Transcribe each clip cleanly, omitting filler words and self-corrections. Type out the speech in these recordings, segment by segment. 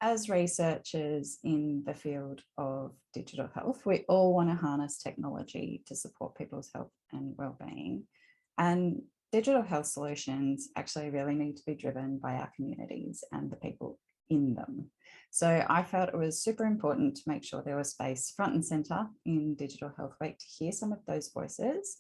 as researchers in the field of digital health, we all want to harness technology to support people's health and well-being. And digital health solutions actually really need to be driven by our communities and the people in them. So I felt it was super important to make sure there was space front and centre in Digital Health Week to hear some of those voices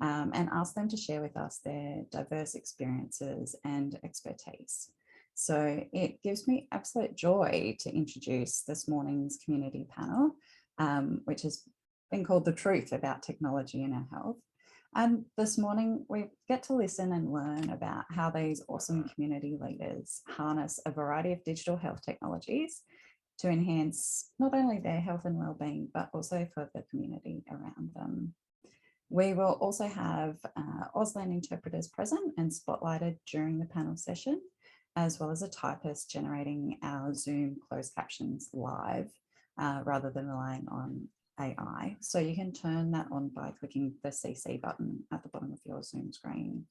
and ask them to share with us their diverse experiences and expertise. So it gives me absolute joy to introduce this morning's community panel, which has been called The Truth About Technology in Our Health. And this morning we get to listen and learn about how these awesome community leaders harness a variety of digital health technologies to enhance not only their health and well-being, but also for the community around them. We will also have Auslan interpreters present and spotlighted during the panel session, as well as a typist generating our Zoom closed captions live rather than relying on AI. So you can turn that on by clicking the CC button at the bottom of your Zoom screen.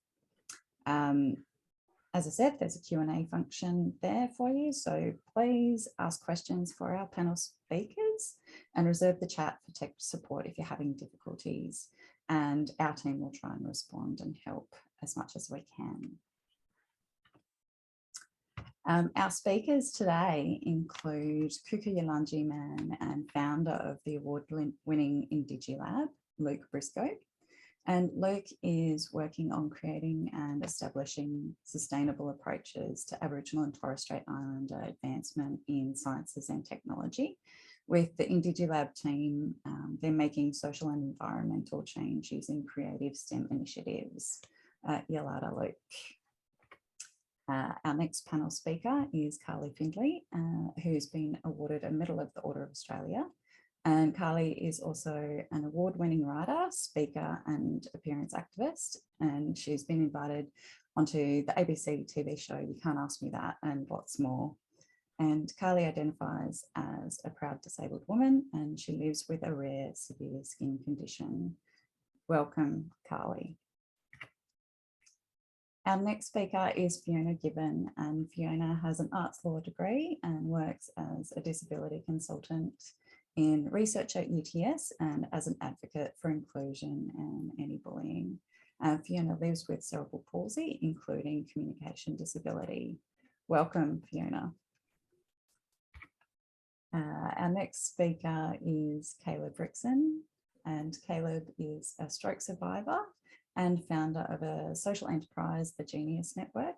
As I said, there's a Q&A function there for you. So please ask questions for our panel speakers and reserve the chat for tech support if you're having difficulties. And our team will try and respond and help as much as we can. Our speakers today include Kuku Yalanji Man and founder of the award-winning IndigiLab, Luke Briscoe. And Luke is working on creating and establishing sustainable approaches to Aboriginal and Torres Strait Islander advancement in sciences and technology. With the IndigiLab team, they're making social and environmental change using creative STEM initiatives. Yalada, Luke. Our next panel speaker is Carly Findlay, who's been awarded a Medal of the Order of Australia. And Carly is also an award-winning writer, speaker and appearance activist. And she's been invited onto the ABC TV show, You Can't Ask Me That, and lots more. And Carly identifies as a proud disabled woman, and she lives with a rare severe skin condition. Welcome, Carly. Our next speaker is Fiona Given, and Fiona has an arts law degree and works as a disability consultant in research at UTS and as an advocate for inclusion and anti-bullying. Fiona lives with cerebral palsy, including communication disability. Welcome, Fiona. Our next speaker is Caleb Rixon, and Caleb is a stroke survivor and founder of a social enterprise, the Genius Network.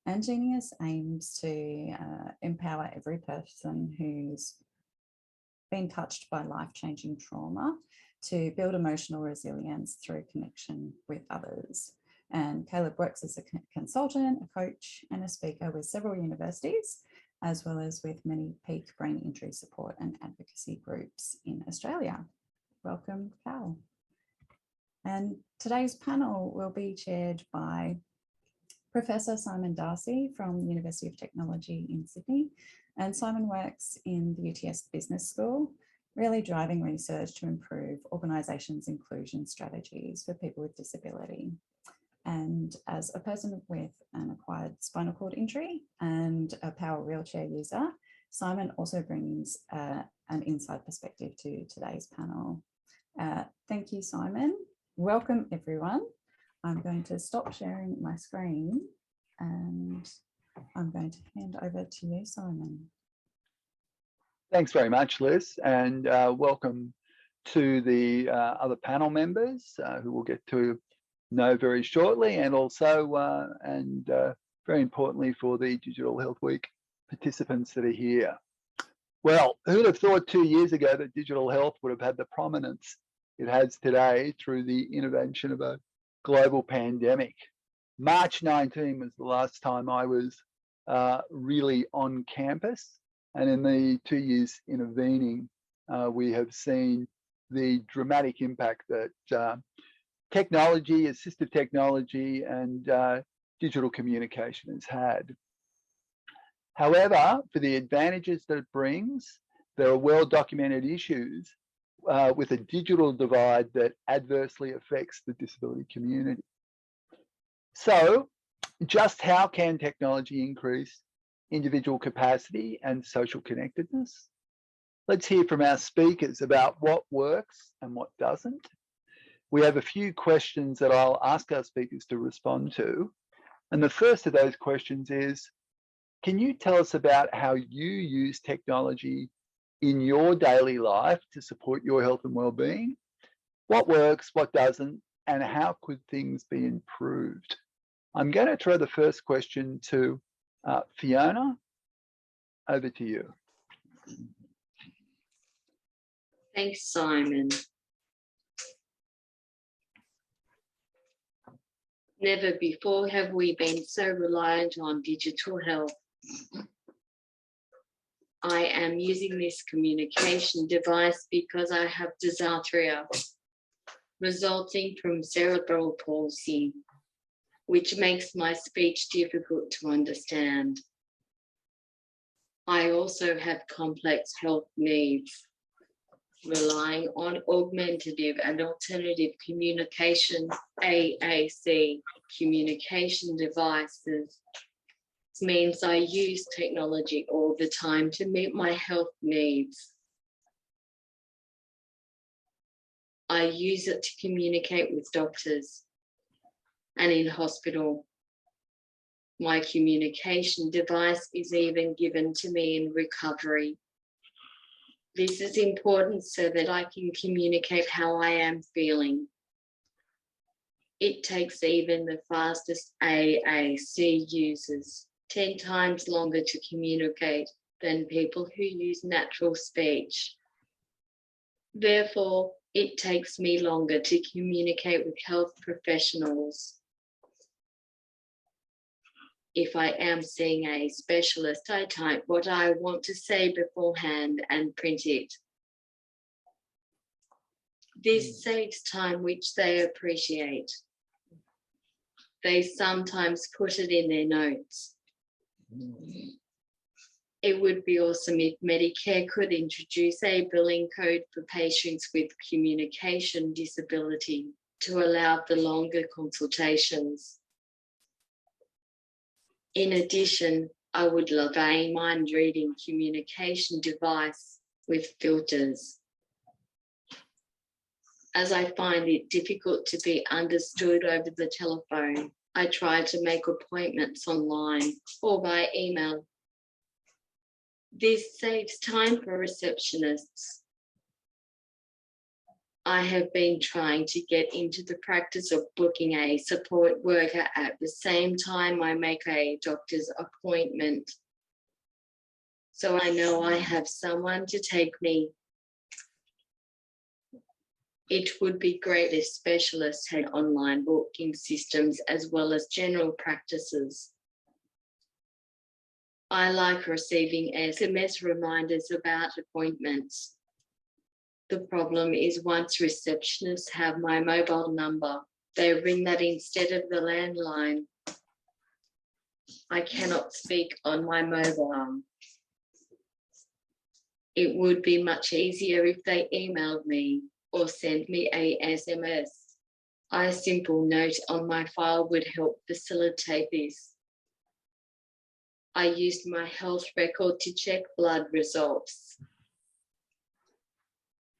And Genius aims to empower every person who's been touched by life-changing trauma to build emotional resilience through connection with others. And Caleb works as a consultant, a coach, and a speaker with several universities, as well as with many peak brain injury support and advocacy groups in Australia. Welcome, Cal. And today's panel will be chaired by Professor Simon Darcy from the University of Technology in Sydney. And Simon works in the UTS Business School, really driving research to improve organisations' inclusion strategies for people with disability. And as a person with an acquired spinal cord injury and a power wheelchair user, Simon also brings an inside perspective to today's panel. Thank you, Simon. Welcome, everyone. I'm going to stop sharing my screen and I'm going to hand over to you, Simon. Thanks very much, Liz, and welcome to the other panel members who we'll get to know very shortly, and also, very importantly, for the Digital Health Week participants that are here. Well, who'd have thought 2 years ago that digital health would have had the prominence it has today through the intervention of a global pandemic? March 19 was the last time I was really on campus, and in the 2 years intervening, we have seen the dramatic impact that technology, assistive technology, and digital communication has had. However, for the advantages that it brings, there are well-documented issues with a digital divide that adversely affects the disability community. So, just how can technology increase individual capacity and social connectedness. Let's hear from our speakers about what works and what doesn't. We have a few questions that I'll ask our speakers to respond to. And the first of those questions is, can you tell us about how you use technology in your daily life to support your health and well-being? What works, what doesn't, and how could things be improved? I'm going to throw the first question to Fiona. Over to you. Thanks, Simon. Never before have we been so reliant on digital health. I am using this communication device because I have dysarthria resulting from cerebral palsy, which makes my speech difficult to understand. I also have complex health needs. Relying on augmentative and alternative communication, AAC, communication devices means I use technology all the time to meet my health needs. I use it to communicate with doctors and in hospital. My communication device is even given to me in recovery. This is important so that I can communicate how I am feeling. It takes even the fastest AAC users 10 times longer to communicate than people who use natural speech. Therefore, it takes me longer to communicate with health professionals. If I am seeing a specialist, I type what I want to say beforehand and print it. This saves time, which they appreciate. They sometimes put it in their notes. It would be awesome if Medicare could introduce a billing code for patients with communication disability to allow for longer consultations. In addition, I would love a mind-reading communication device with filters. As I find it difficult to be understood over the telephone, I try to make appointments online or by email. This saves time for receptionists. I have been trying to get into the practice of booking a support worker at the same time I make a doctor's appointment, so I know I have someone to take me. It would be great if specialists had online booking systems as well as general practices. I like receiving SMS reminders about appointments. The problem is once receptionists have my mobile number, they ring that instead of the landline. I cannot speak on my mobile. It would be much easier if they emailed me or sent me a SMS. A simple note on my file would help facilitate this. I used my health record to check blood results.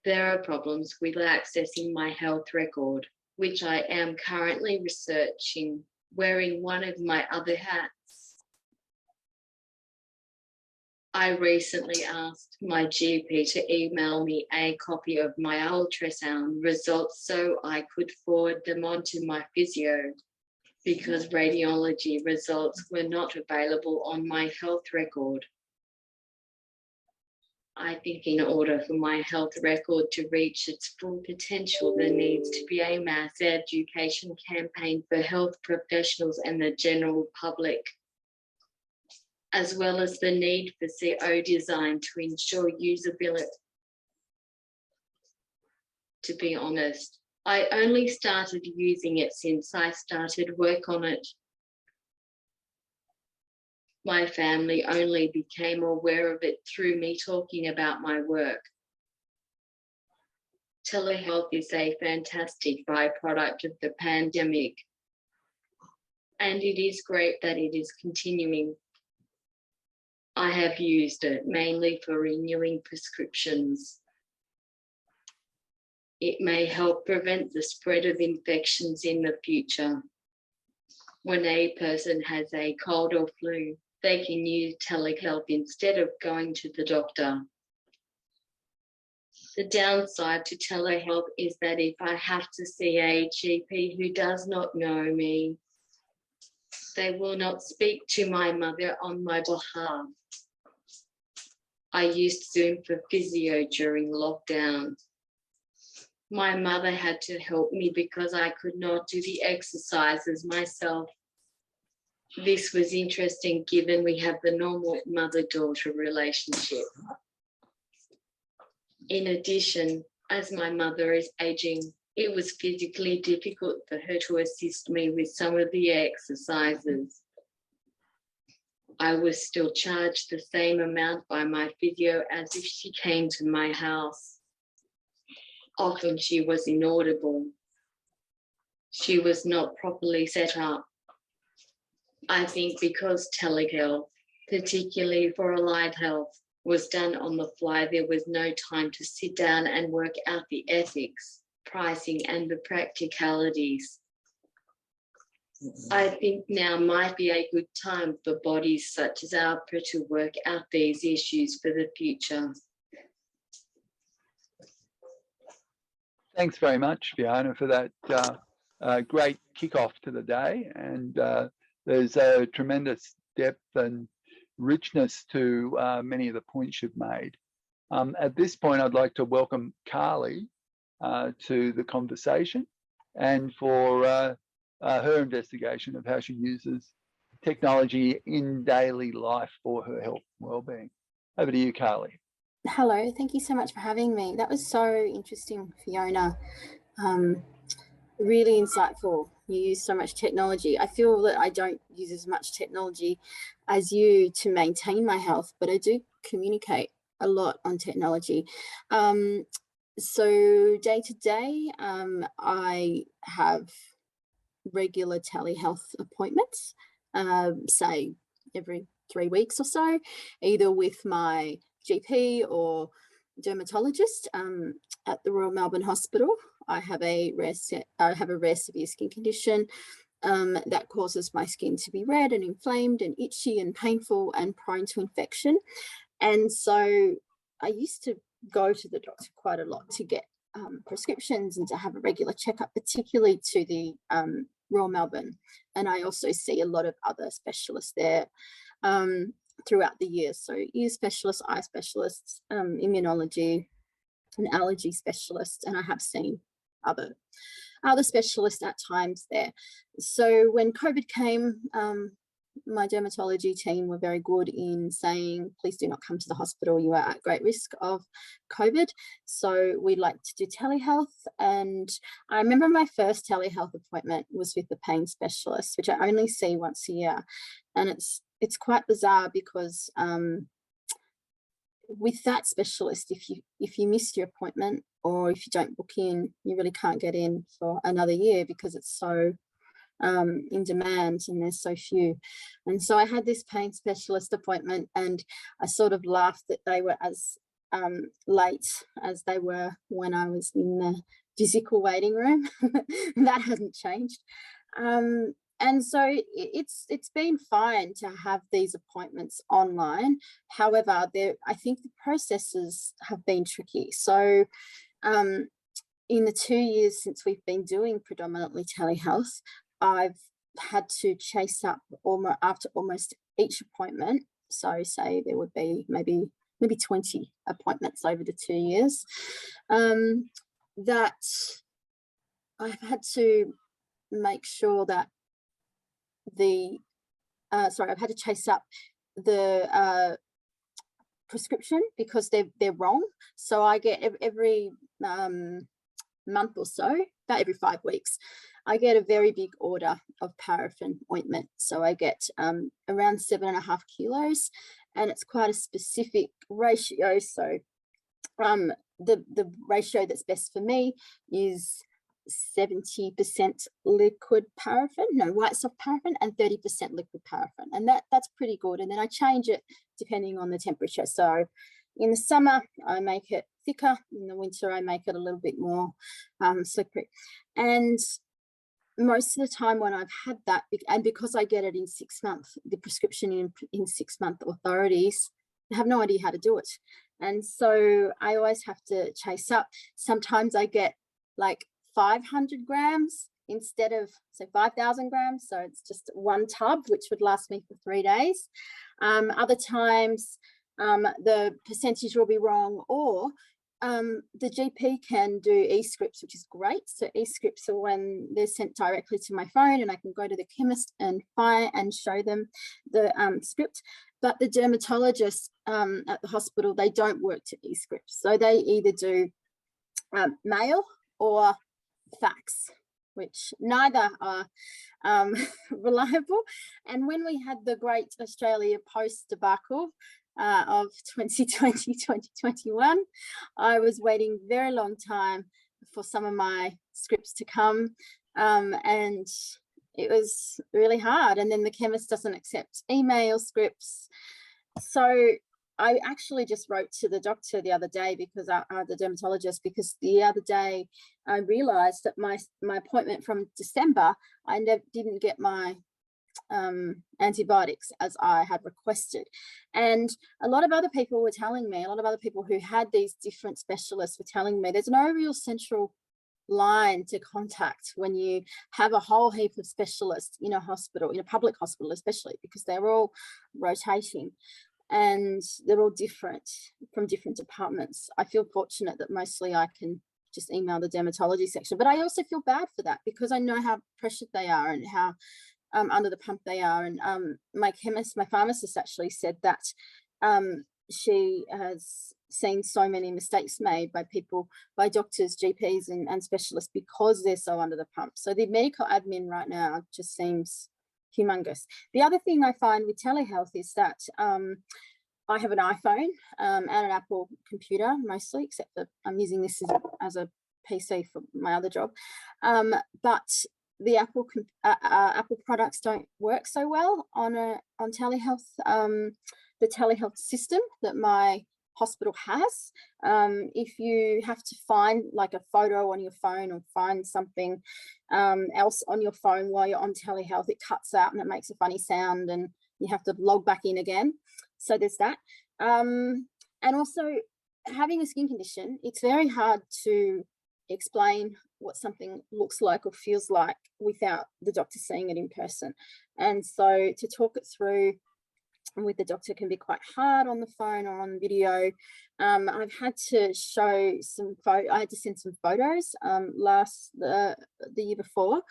There are problems with accessing my health record, which I am currently researching, wearing one of my other hats. I recently asked my GP to email me a copy of my ultrasound results so I could forward them on to my physio, because radiology results were not available on my health record. I think in order for my health record to reach its full potential, there needs to be a mass education campaign for health professionals and the general public, as well as the need for CO design to ensure usability. To be honest, I only started using it since I started work on it. My family only became aware of it through me talking about my work. Telehealth is a fantastic byproduct of the pandemic, and it is great that it is continuing. I have used it mainly for renewing prescriptions. It may help prevent the spread of infections in the future. When a person has a cold or flu, they can use telehealth instead of going to the doctor. The downside to telehealth is that if I have to see a GP who does not know me, they will not speak to my mother on my behalf. I used Zoom for physio during lockdown. My mother had to help me because I could not do the exercises myself. This was interesting given we have the normal mother-daughter relationship. In addition, as my mother is aging, it was physically difficult for her to assist me with some of the exercises. I was still charged the same amount by my physio as if she came to my house. Often she was inaudible. She was not properly set up. I think because telehealth, particularly for allied health, was done on the fly, there was no time to sit down and work out the ethics, pricing, and the practicalities. I think now might be a good time for bodies such as APRA to work out these issues for the future. Thanks very much, Fiona, for that great kickoff to the day. And there's a tremendous depth and richness to many of the points you've made. At this point, I'd like to welcome Carly to the conversation and for her investigation of how she uses technology in daily life for her health and well-being. Over to you, Carly. Hello, thank you so much for having me. That was so interesting, Fiona. Really insightful. You use so much technology. I feel that I don't use as much technology as you to maintain my health, but I do communicate a lot on technology. So day to day, I have regular telehealth appointments, say every 3 weeks or so, either with my GP or dermatologist at the Royal Melbourne Hospital. I have a rare severe skin condition that causes my skin to be red and inflamed and itchy and painful and prone to infection. And so I used to go to the doctor quite a lot to get prescriptions and to have a regular checkup, particularly to the Royal Melbourne. And I also see a lot of other specialists there throughout the year. So ear specialists, eye specialists, immunology, and allergy specialists, and I have seen other specialists at times there. So when COVID came, my dermatology team were very good in saying, please do not come to the hospital, you are at great risk of COVID. So we like to do telehealth. And I remember my first telehealth appointment was with the pain specialist, which I only see once a year. And it's quite bizarre because with that specialist, if you miss your appointment or if you don't book in, you really can't get in for another year because it's so in demand and there's so few. And so I had this pain specialist appointment and I sort of laughed that they were as late as they were when I was in the physical waiting room. That hasn't changed. And so it's been fine to have these appointments online. However, I think the processes have been tricky. So in the 2 years since we've been doing predominantly telehealth, I've had to chase up after almost each appointment. So say there would be maybe 20 appointments over the 2 years, that I've had to make sure that I've had to chase up the prescription because they're wrong. So I get every month or so, about every 5 weeks, I get a very big order of paraffin ointment. So I get around 7.5 kilos, and it's quite a specific ratio. So the ratio that's best for me is 70% liquid paraffin, no, white soft paraffin, and 30% liquid paraffin, and that's pretty good. And then I change it depending on the temperature. So in the summer I make it thicker, in the winter I make it a little bit more slippery. And most of the time when I've had that, and because I get it in 6 months, the prescription in 6 month authorities have no idea how to do it. And so I always have to chase up. Sometimes I get like 500 grams instead of, say, 5,000 grams. So it's just one tub, which would last me for 3 days. Other times the percentage will be wrong, or the GP can do e-scripts, which is great. So e-scripts are when they're sent directly to my phone, and I can go to the chemist and show them the script. But the dermatologists at the hospital, they don't work to e-scripts. So they either do mail or fax, which neither are reliable. And when we had the Great Australia Post debacle of 2020, 2021, I was waiting a very long time for some of my scripts to come, and it was really hard. And then the chemist doesn't accept email scripts. So I actually just wrote to the doctor the other day, because the dermatologist, because the other day I realized that my appointment from December, I didn't get my antibiotics as I had requested. And a lot of other people were telling me, a lot of other people who had these different specialists were telling me there's no real central line to contact when you have a whole heap of specialists in a hospital, in a public hospital especially, because they're all rotating and they're all different from different departments. I feel fortunate that mostly I can just email the dermatology section, but I also feel bad for that, because I know how pressured they are and how under the pump they are. And my pharmacist actually said that she has seen so many mistakes made by people, by doctors, GPs and specialists, because they're so under the pump. So the medical admin right now just seems humongous. The other thing I find with telehealth is that I have an iPhone and an Apple computer mostly, except that I'm using this as a PC for my other job. But the Apple products don't work so well on telehealth. The telehealth system that my hospital has, if you have to find like a photo on your phone or find something else on your phone while you're on telehealth, it cuts out and it makes a funny sound and you have to log back in again. So there's that. And also, having a skin condition, it's very hard to explain what something looks like or feels like without the doctor seeing it in person. And so to talk it through with the doctor can be quite hard on the phone or on video. I've had to show some I had to send some photos the year before.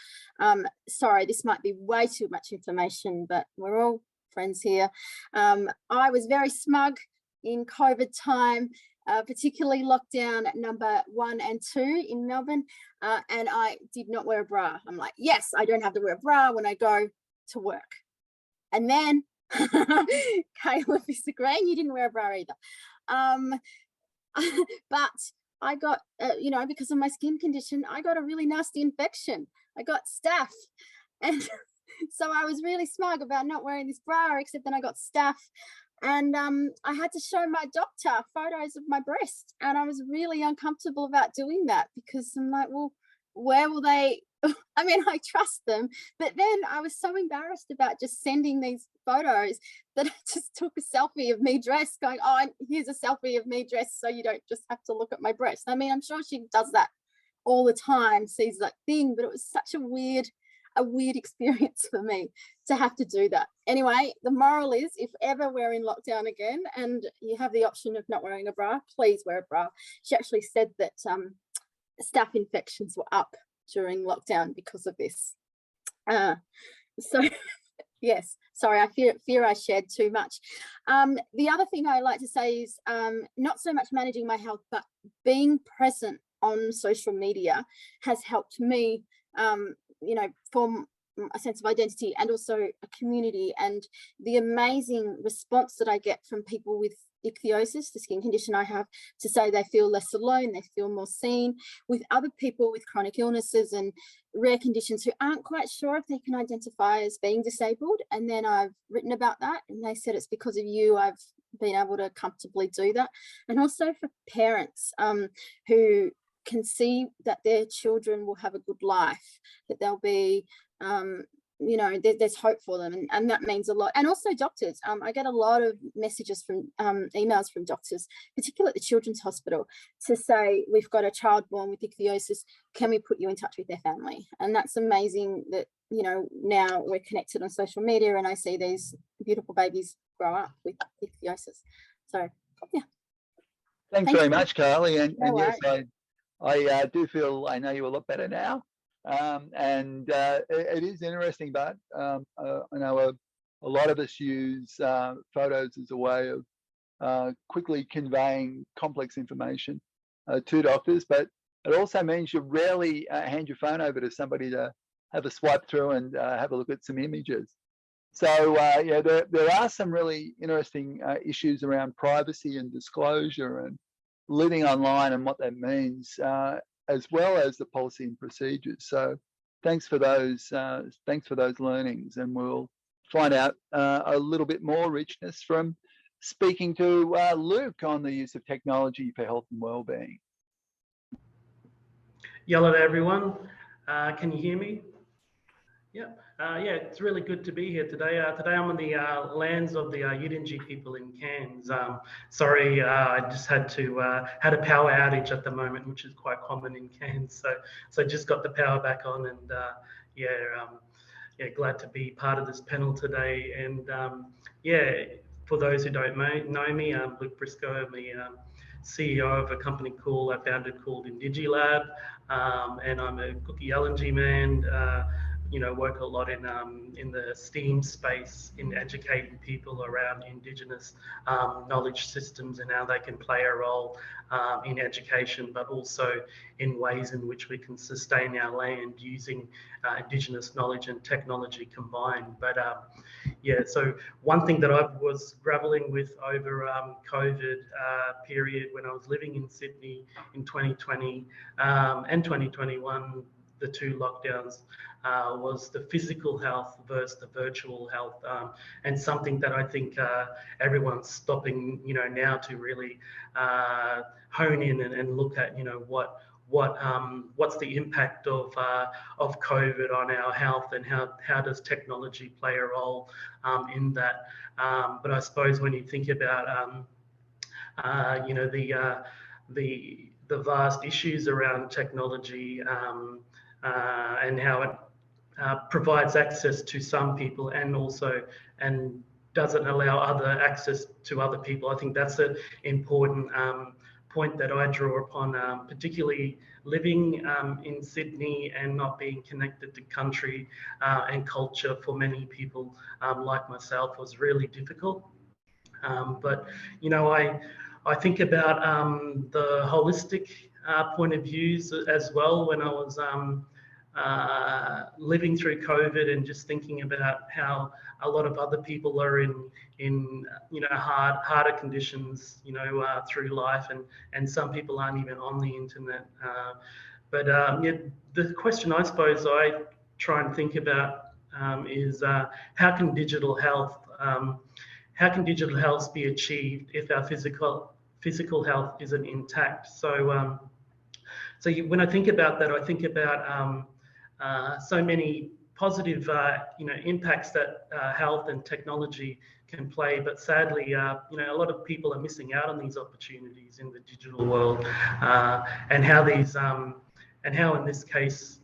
Sorry, this might be way too much information, but we're all friends here. I was very smug in COVID time, particularly lockdown number 1 and 2 in Melbourne, and I did not wear a bra. I'm like, yes, I don't have to wear a bra when I go to work. And then Caleb is agreeing, you didn't wear a bra either. But I got, because of my skin condition, I got a really nasty infection. I got staph. And so I was really smug about not wearing this bra, except then I got staph. And I had to show my doctor photos of my breast. And I was really uncomfortable about doing that, because I'm like, well, where will they? I mean, I trust them, but then I was so embarrassed about just sending these photos that I just took a selfie of me dressed, going, oh, here's a selfie of me dressed so you don't just have to look at my breast. I mean, I'm sure she does that all the time, sees that thing, but it was such a weird experience for me to have to do that. Anyway, the moral is, if ever we're in lockdown again and you have the option of not wearing a bra, please wear a bra. She actually said that staph infections were up during lockdown because of this. So yes, sorry, I fear I shared too much. The other thing I like to say is not so much managing my health, but being present on social media has helped me, for a sense of identity and also a community, and the amazing response that I get from people with ichthyosis, the skin condition I have, to say they feel less alone, they feel more seen with other people with chronic illnesses and rare conditions who aren't quite sure if they can identify as being disabled. And then I've written about that and they said, it's because of you I've been able to comfortably do that. And also for parents who can see that their children will have a good life, that they'll be you know, there's hope for them, and that means a lot. And also doctors, I get a lot of messages from emails from doctors, particularly at the Children's Hospital, to say, we've got a child born with ichthyosis, can we put you in touch with their family? And that's amazing that, you know, now we're connected on social media and I see these beautiful babies grow up with ichthyosis. So yeah, thanks very much, Carly. And right. Yes, I do feel I know you a lot better now. It is interesting, but I know a lot of us use photos as a way of quickly conveying complex information to doctors, but it also means you rarely hand your phone over to somebody to have a swipe through and have a look at some images. So yeah, there are some really interesting issues around privacy and disclosure and living online and what that means, as well as the policy and procedures. So thanks for those learnings, and we'll find out a little bit more richness from speaking to Luke on the use of technology for health and wellbeing. Hello everyone. Can you hear me? Yep. Yeah, it's really good to be here today. Today I'm on the lands of the Yidinji people in Cairns. Sorry, I just had a power outage at the moment, which is quite common in Cairns. So just got the power back on, and yeah, glad to be part of this panel today. And yeah, for those who don't know me, I'm Luke Briscoe. I'm the CEO of a company I founded called IndigiLab, and I'm a Cookie LNG man. You know, work a lot in the STEAM space, in educating people around Indigenous knowledge systems and how they can play a role in education, but also in ways in which we can sustain our land using Indigenous knowledge and technology combined. But yeah, so one thing that I was grappling with over COVID period when I was living in Sydney in 2020 and 2021, the two lockdowns, was the physical health versus the virtual health, and something that I think everyone's stopping, you know, now to really hone in and look at, you know, what's the impact of COVID on our health, and how does technology play a role in that. But I suppose when you think about you know, the vast issues around technology, and how it provides access to some people and doesn't allow other access to other people. I think that's an important point that I draw upon, particularly living in Sydney and not being connected to country and culture for many people like myself was really difficult. But you know, I think about the holistic point of views as well when I was living through COVID, and just thinking about how a lot of other people are in you know, harder conditions, you know, through life, and some people aren't even on the internet. But yeah, the question I suppose I try and think about is how can digital health be achieved if our physical health isn't intact? So when I think about that, I think about so many positive you know, impacts that health and technology can play, but sadly you know, a lot of people are missing out on these opportunities in the digital world, and how these and how in this case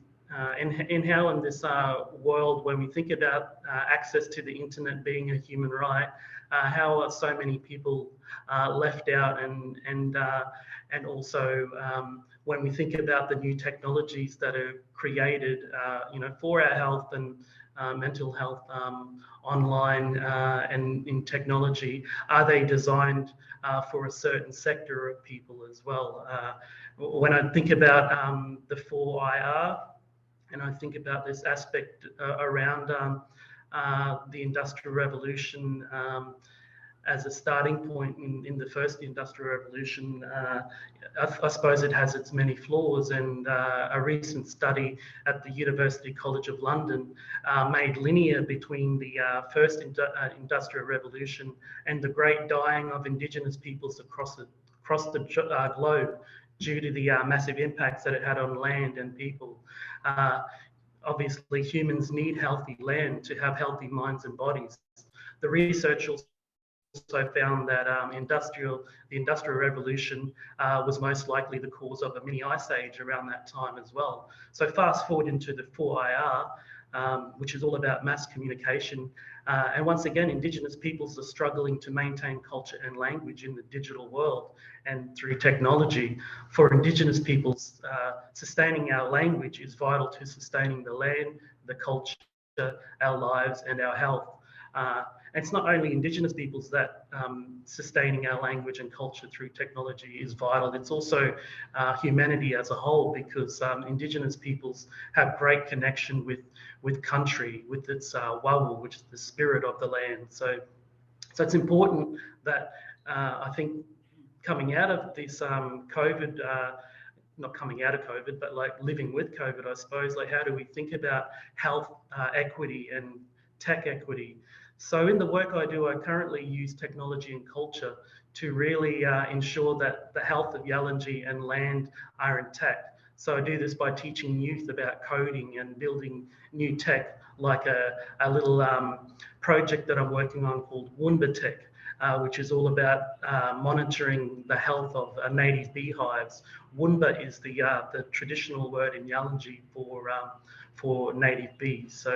in how in this world, when we think about access to the internet being a human right, how are so many people left out, and also when we think about the new technologies that are created, you know, for our health and mental health online and in technology, are they designed for a certain sector of people as well? When I think about the 4IR and I think about this aspect around the Industrial Revolution as a starting point in the first Industrial Revolution. I suppose it has its many flaws, and a recent study at the University College of London made linear between the first Industrial Revolution and the great dying of Indigenous peoples across the globe due to the massive impacts that it had on land and people. Obviously, humans need healthy land to have healthy minds and bodies. The research also found that the Industrial Revolution was most likely the cause of a mini ice age around that time as well. So fast forward into the 4IR, which is all about mass communication. And once again, Indigenous peoples are struggling to maintain culture and language in the digital world and through technology. For Indigenous peoples, sustaining our language is vital to sustaining the land, the culture, our lives, and our health. And it's not only Indigenous peoples that sustaining our language and culture through technology is vital, it's also humanity as a whole, because Indigenous peoples have great connection with country, with its wawu, which is the spirit of the land. So it's important that I think coming out of this COVID, not coming out of COVID, but like living with COVID, I suppose, like how do we think about health equity and tech equity? So in the work I do, I currently use technology and culture to really ensure that the health of Yalanji and land are intact. So I do this by teaching youth about coding and building new tech, like a little project that I'm working on called Woomba Tech, which is all about monitoring the health of native beehives. Woomba is the traditional word in Yalanji for native bees.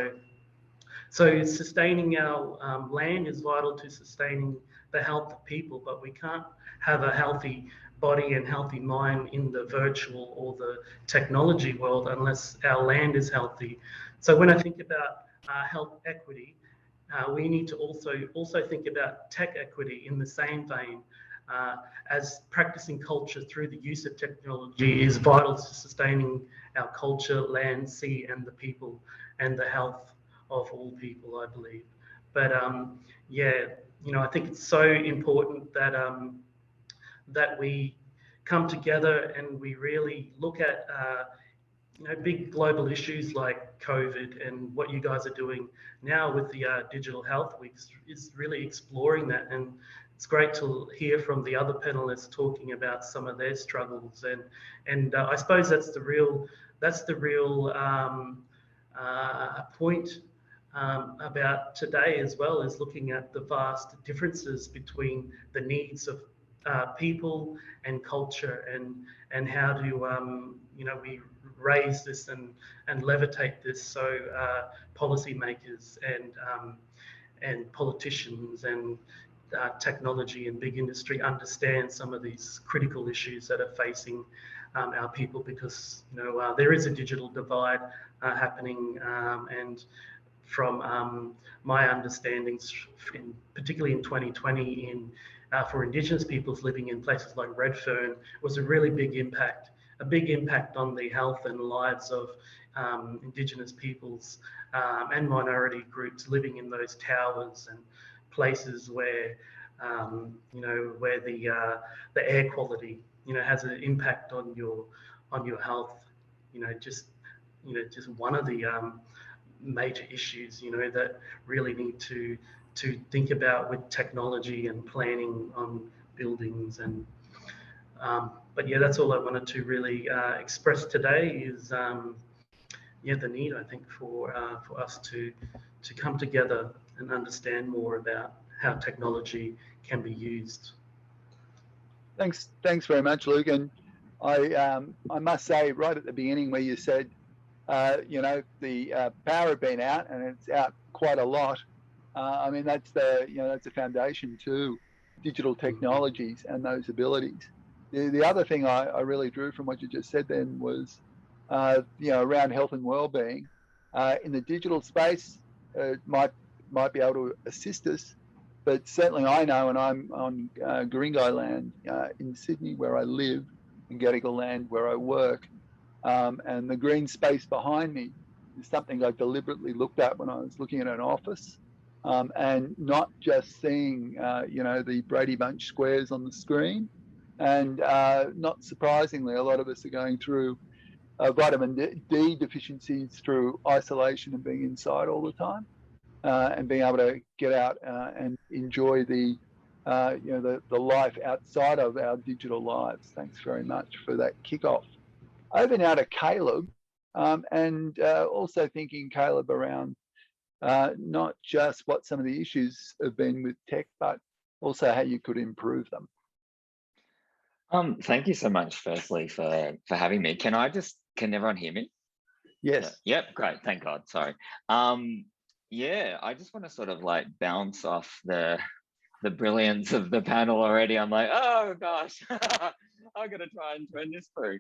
So sustaining our land is vital to sustaining the health of people, but we can't have a healthy body and healthy mind in the virtual or the technology world unless our land is healthy. So when I think about health equity, we need to also think about tech equity in the same vein, as practicing culture through the use of technology is vital to sustaining our culture, land, sea, and the people, and the health of all people, I believe. But yeah, I think it's so important that that we come together and we really look at big global issues like COVID, and what you guys are doing now with the Digital Health Weeks is really exploring that. And it's great to hear from the other panelists talking about some of their struggles. And I suppose that's the real point about today as well, is looking at the vast differences between the needs of people and culture, and how do we raise this and levitate this so policymakers and politicians and technology and big industry understand some of these critical issues that are facing our people, because there is a digital divide happening, and from my understandings, particularly in 2020, for Indigenous peoples living in places like Redfern, was a really big impact on the health and lives of Indigenous peoples and minority groups living in those towers and places where where the air quality has an impact on your health. Just one of the major issues that really need to think about with technology and planning on buildings. And but yeah, that's all I wanted to really express today, is the need, I think, for us to come together and understand more about how technology can be used. Thanks very much, Luke. And I must say, right at the beginning where you said the power had been out, and it's out quite a lot. I mean, that's the foundation to digital technologies and those abilities. The other thing I really drew from what you just said then was around health and well-being in the digital space. It might be able to assist us, but certainly I know, and I'm on Guringai land in Sydney where I live, and Gadigal land where I work, and the green space behind me is something I deliberately looked at when I was looking at an office, and not just seeing, you know, the Brady Bunch squares on the screen. And not surprisingly, a lot of us are going through vitamin D deficiencies through isolation and being inside all the time, and being able to get out and enjoy the you know, the life outside of our digital lives. Thanks very much for that kickoff. Over now to Caleb, and also thinking, Caleb, around not just what some of the issues have been with tech, but also how you could improve them. Thank you so much, firstly, for having me. Can everyone hear me? Yes. Yep, great. Thank God. Sorry. Yeah, I just want to sort of like bounce off the brilliance of the panel already. I'm like, oh gosh, I'm gonna try and turn this through.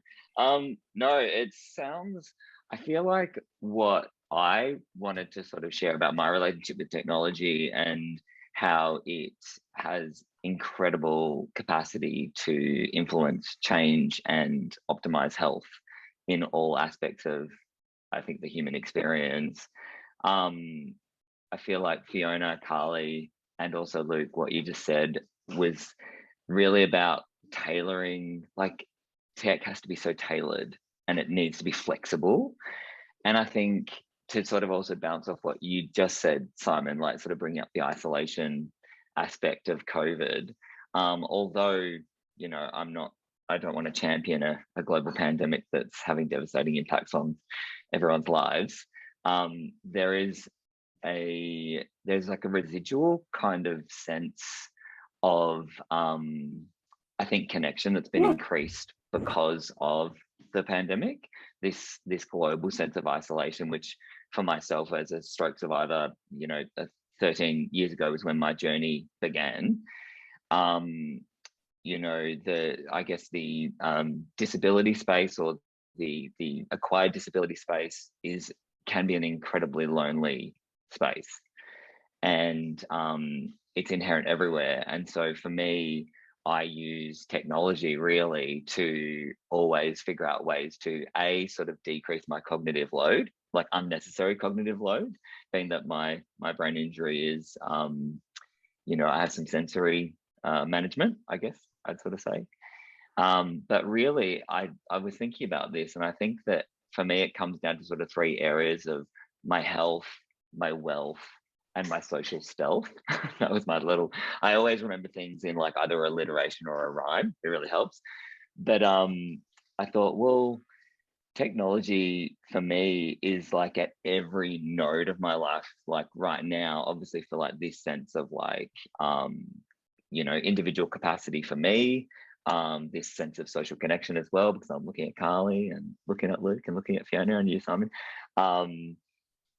No, it sounds, I feel like what I wanted to sort of share about my relationship with technology and how it has incredible capacity to influence change and optimize health in all aspects of, I think, the human experience. I feel like Fiona, Carly, and also Luke, what you just said was really about tailoring. Like, tech has to be so tailored and it needs to be flexible. And I think to sort of also bounce off what you just said, Simon, like sort of bringing up the isolation aspect of COVID, although, you know, I don't want to champion a global pandemic that's having devastating impacts on everyone's lives. There's like a residual kind of sense of, I think, connection that's been increased because of the pandemic, this global sense of isolation, which for myself as a stroke survivor, you know, 13 years ago was when my journey began. You know, I guess the disability space, or the acquired disability space, can be an incredibly lonely space, and it's inherent everywhere. And so for me, I use technology really to always figure out ways to sort of decrease my cognitive load, like unnecessary cognitive load, being that my brain injury is, you know, I have some sensory management, I guess I'd sort of say. But really, I was thinking about this, and I think that for me, it comes down to sort of three areas of my health, my wealth, and my social stealth. That was my little, I always remember things in like either alliteration or a rhyme. It really helps. But I thought, well, technology for me is like at every node of my life, like right now, obviously for like this sense of like, you know, individual capacity for me, this sense of social connection as well, because I'm looking at Carly and looking at Luke and looking at Fiona and you, Simon.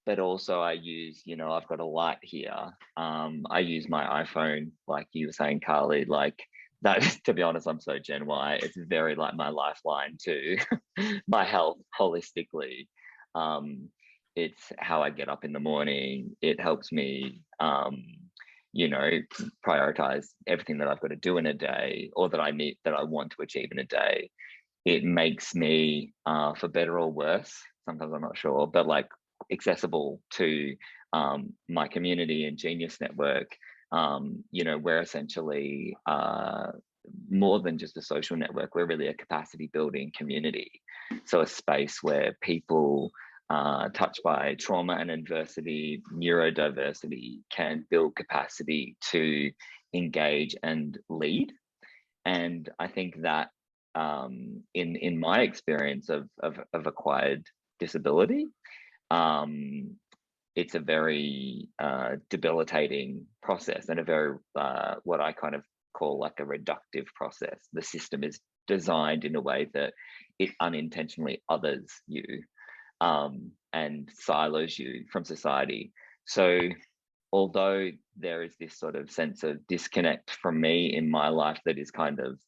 But also I use, you know, I've got a light here. I use my iPhone, like you were saying, Carly, like that, to be honest, I'm so Gen Y. It's very like my lifeline to my health holistically. It's how I get up in the morning. It helps me, you know, prioritize everything that I've got to do in a day, or that I want to achieve in a day. It makes me, for better or worse, sometimes I'm not sure, but like accessible to my community and Genius Network. You know, we're essentially more than just a social network. We're really a capacity building community. So a space where people touched by trauma and adversity, neurodiversity, can build capacity to engage and lead. And I think that in my experience of acquired disability, it's a very debilitating process, and a very what I kind of call like a reductive process. The system is designed in a way that it unintentionally others you and silos you from society. So although there is this sort of sense of disconnect from me in my life that is kind of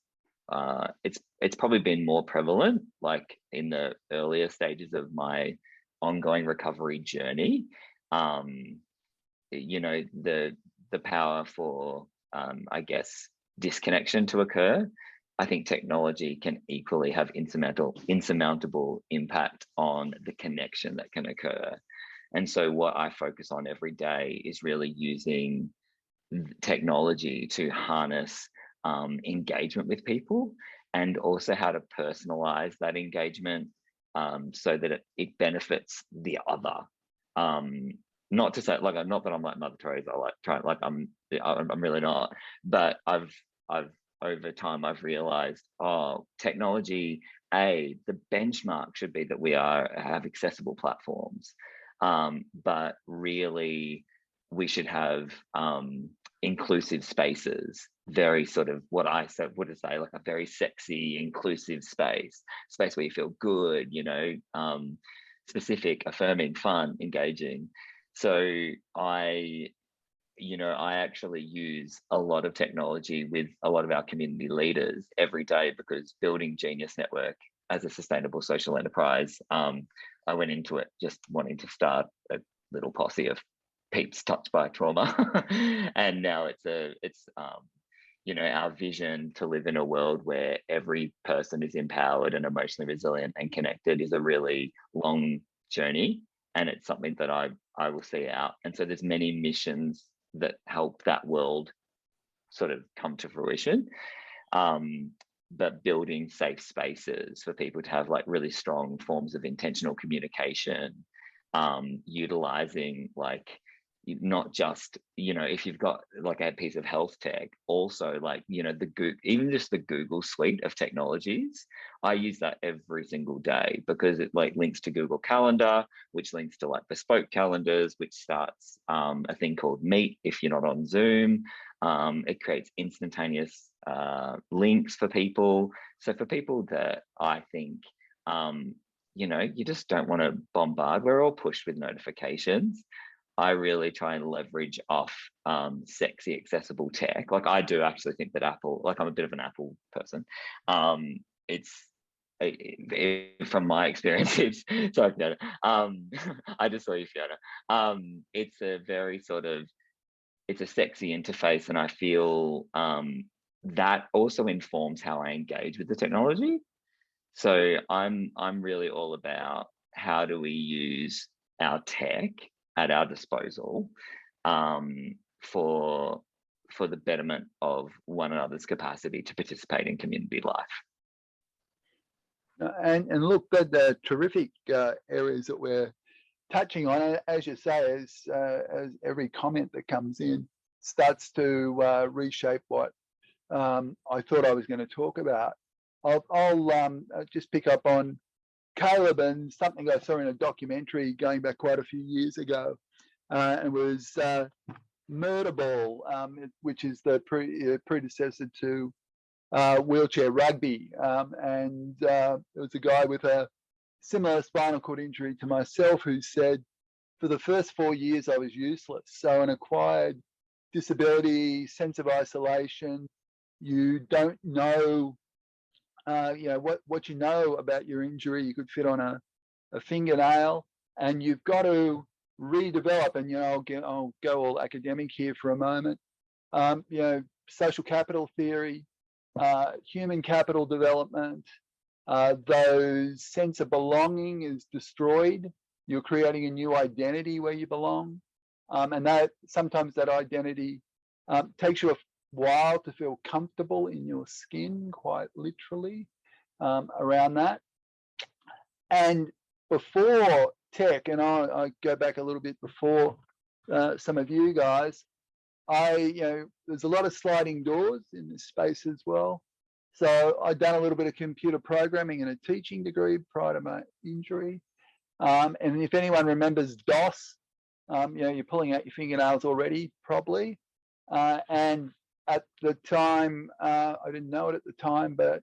it's probably been more prevalent like in the earlier stages of my ongoing recovery journey. You know, the power for I guess disconnection to occur I think technology can equally have insurmountable impact on the connection that can occur. And so what I focus on every day is really using technology to harness engagement with people, and also how to personalize that engagement so that it benefits the other. Not to say, like, not that I'm like Mother Teresa, I'm really not, but I've over time I've realized, technology, the benchmark should be that we have accessible platforms, but really we should have inclusive spaces, very sort of what I would say, like a very sexy, inclusive space where you feel good, specific, affirming, fun, engaging. So I actually use a lot of technology with a lot of our community leaders every day, because building Genius Network as a sustainable social enterprise, I went into it just wanting to start a little posse of peeps touched by trauma, and now it's our vision to live in a world where every person is empowered and emotionally resilient and connected is a really long journey, and it's something that I will see out. And so there's many missions that help that world sort of come to fruition, but building safe spaces for people to have like really strong forms of intentional communication, utilizing like not just, if you've got like a piece of health tech, also like, even just the Google suite of technologies, I use that every single day, because it like links to Google Calendar, which links to like bespoke calendars, which starts a thing called Meet if you're not on Zoom. It creates instantaneous links for people. So for people that I think, you just don't want to bombard, we're all pushed with notifications. I really try and leverage off sexy, accessible tech. Like I do actually think that Apple, like I'm a bit of an Apple person. From my experience, sorry, Fiona. I just saw you, Fiona. It's a very it's a sexy interface, and I feel that also informs how I engage with the technology. So I'm really all about how do we use our tech at our disposal for the betterment of one another's capacity to participate in community life. And look, the terrific areas that we're touching on, as you say, as every comment that comes in starts to reshape what I thought I was going to talk about. I'll just pick up on Caleb and something I saw in a documentary going back quite a few years ago. It was Murderball, which is the predecessor to wheelchair rugby. And there was a guy with a similar spinal cord injury to myself who said, for the first 4 years, I was useless. So an acquired disability, sense of isolation, you don't know what you know about your injury. You could fit on a fingernail, and you've got to redevelop. And I'll go all academic here for a moment. Social capital theory, human capital development. Those sense of belonging is destroyed. You're creating a new identity where you belong, and that sometimes that identity takes you a while to feel comfortable in your skin, quite literally, around that. And before tech, and I go back a little bit before some of you guys, there's a lot of sliding doors in this space as well. So I'd done a little bit of computer programming and a teaching degree prior to my injury. And if anyone remembers DOS, you're pulling out your fingernails already, probably. And at the time, I didn't know it at the time, but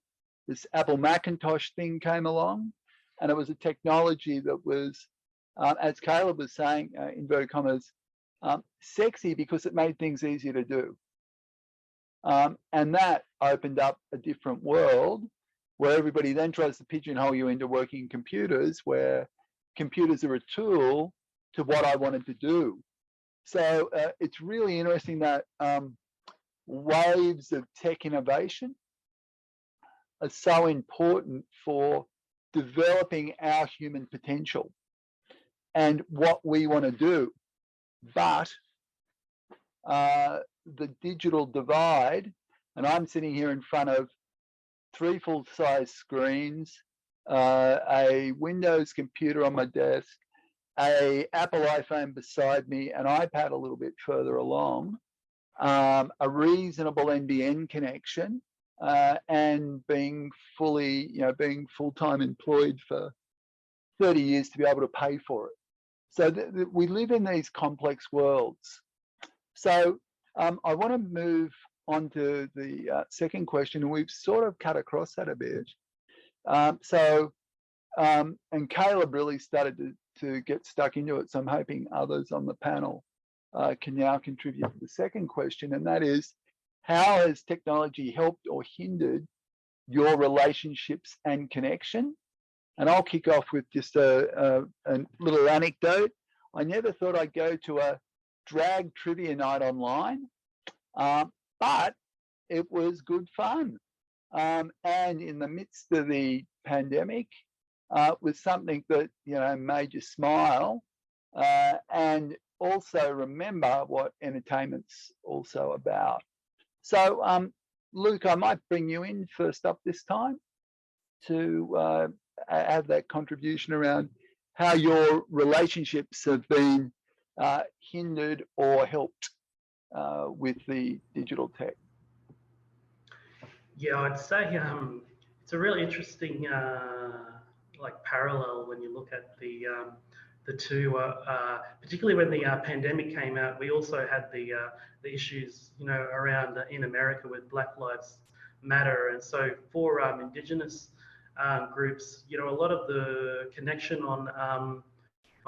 this Apple Macintosh thing came along, and it was a technology that was, as Caleb was saying, inverted commas, sexy because it made things easier to do. And that opened up a different world where everybody then tries to pigeonhole you into working computers, where computers are a tool to what I wanted to do. So it's really interesting that waves of tech innovation are so important for developing our human potential and what we want to do. But the digital divide, and I'm sitting here in front of 3 full-size screens, a Windows computer on my desk, a Apple iPhone beside me, an iPad a little bit further along, a reasonable NBN connection, and being fully, being full-time employed for 30 years to be able to pay for it. So we live in these complex worlds. So I want to move on to the second question, and we've sort of cut across that a bit. And Caleb really started to get stuck into it, so I'm hoping others on the panel can now contribute to the second question, and that is, how has technology helped or hindered your relationships and connection? And I'll kick off with just a little anecdote. I never thought I'd go to a drag trivia night online, but it was good fun. And in the midst of the pandemic, was something that made you smile, and also remember what entertainment's also about. So Luke, I might bring you in first up this time to have that contribution around how your relationships have been hindered or helped with the digital tech. Yeah, I'd say it's a really interesting parallel when you look at the two, particularly when the pandemic came out. We also had the issues, around in America with Black Lives Matter, and so for Indigenous groups, a lot of the connection on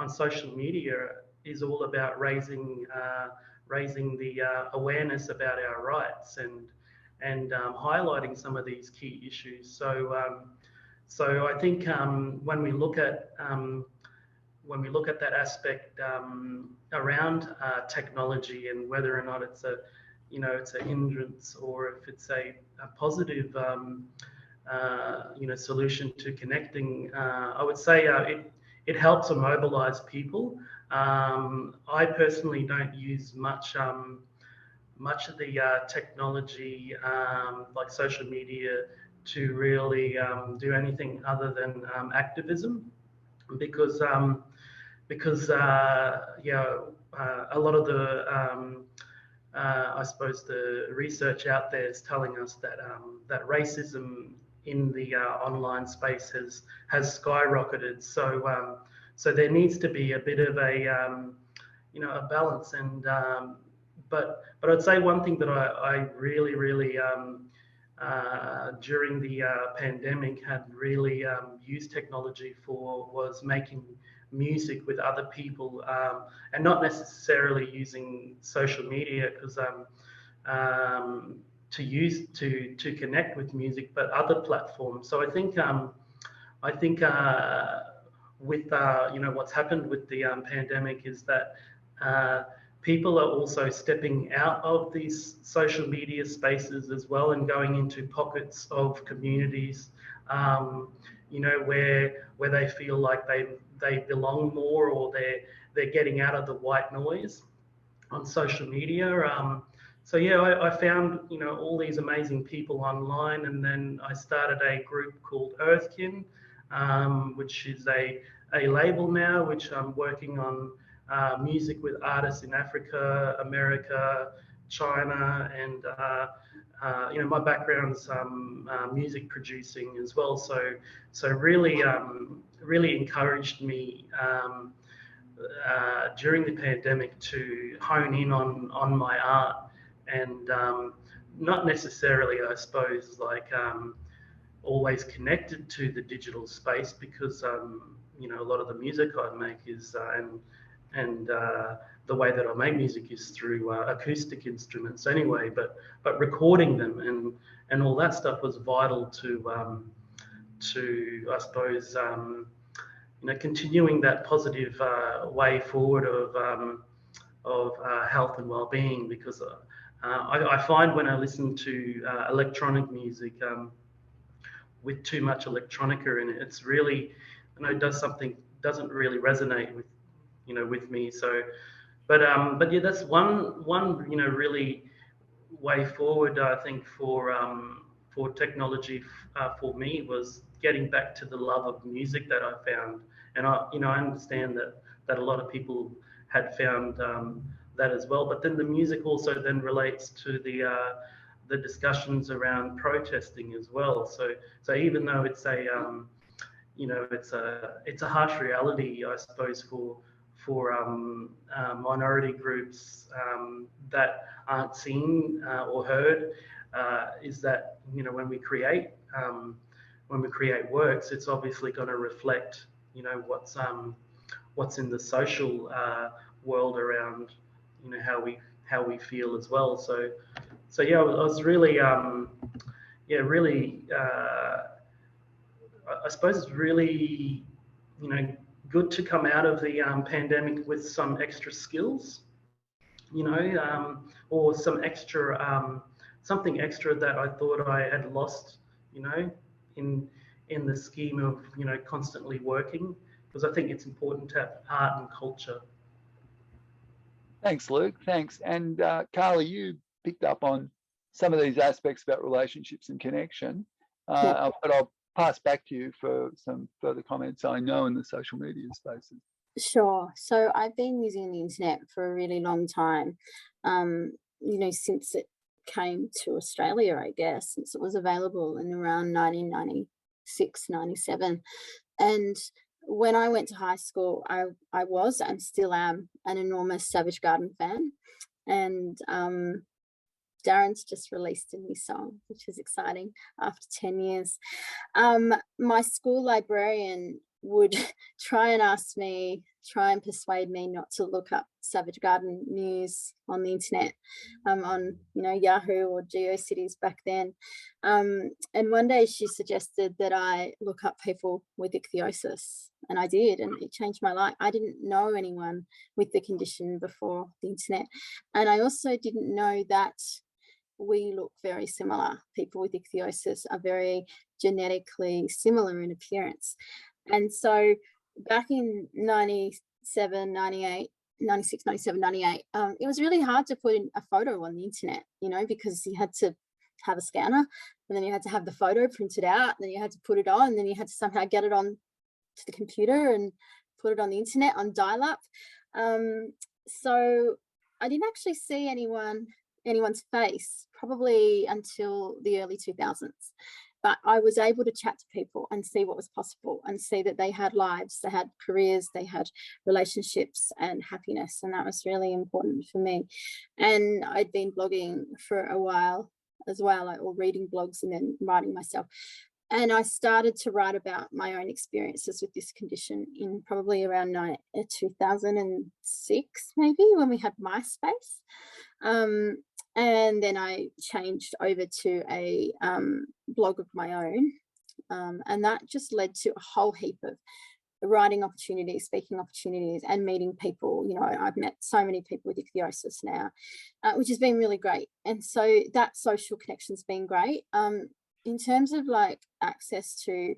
social media is all about raising the awareness about our rights and highlighting some of these key issues. So I think when we look at that aspect around technology and whether or not it's a hindrance or if it's a positive solution to connecting, I would say it helps to mobilize people. I personally don't use much of the technology like social media to really do anything other than activism, because a lot of the I suppose the research out there is telling us that racism in the online space has skyrocketed. So there needs to be a bit of a balance. And but I'd say one thing that I really during the pandemic had really used technology for was making music with other people, and not necessarily using social media because to connect with music, but other platforms. So I think with what's happened with the pandemic is that people are also stepping out of these social media spaces as well and going into pockets of communities, where they feel like they belong more, or they're getting out of the white noise on social media. So yeah, I found all these amazing people online, and then I started a group called Earthkin, which is a label now, which I'm working on music with artists in Africa, America, China, and my background's music producing as well. So really encouraged me during the pandemic to hone in on my art, and not necessarily, I suppose, always connected to the digital space, because a lot of the music I make is and the way that I make music is through acoustic instruments anyway, but recording them and all that stuff was vital to I suppose continuing that positive way forward of health and well-being, because I find when I listen to electronic music, with too much electronica in it. It's really, doesn't really resonate with, with me. So, but yeah, that's one really way forward, I think, for technology for me, was getting back to the love of music that I found. And I understand that a lot of people had found that as well. But then the music also then relates to the discussions around protesting as well. So even though it's it's a harsh reality, I suppose, for minority groups that aren't seen or heard, is that when we create works, it's obviously going to reflect what's in the social world around how we feel as well. So yeah, I was really I suppose it's really good to come out of the pandemic with some extra skills, or some extra something extra that I thought I had lost, in the scheme of constantly working, because I think it's important to have art and culture. Thanks, Luke. Thanks. And Carly, you picked up on some of these aspects about relationships and connection, but I'll pass back to you for some further comments, I know, in the social media spaces. Sure. So I've been using the internet for a really long time, since it came to Australia, I guess, since it was available in around 1996, 97. And when I went to high school, I was and still am an enormous Savage Garden fan. And Darren's just released a new song, which is exciting after 10 years. My school librarian would try and persuade me not to look up Savage Garden news on the internet, on Yahoo or GeoCities back then. And one day she suggested that I look up people with ichthyosis, and I did, and it changed my life. I didn't know anyone with the condition before the internet, and I also didn't know that we look very similar. People with ichthyosis are very genetically similar in appearance. And so back in 97, 98, 96, 97, 98, it was really hard to put in a photo on the internet, because you had to have a scanner, and then you had to have the photo printed out, and then you had to put it on, and then you had to somehow get it on to the computer and put it on the internet on dial-up. So I didn't actually see anyone's face probably until the early 2000s. But I was able to chat to people and see what was possible, and see that they had lives, they had careers, they had relationships and happiness. And that was really important for me. And I'd been blogging for a while as well, or reading blogs and then writing myself. And I started to write about my own experiences with this condition in probably around 2006, maybe, when we had MySpace. And then I changed over to a blog of my own. And that just led to a whole heap of writing opportunities, speaking opportunities, and meeting people. I've met so many people with ichthyosis now, which has been really great. And so that social connection's been great. In terms of access to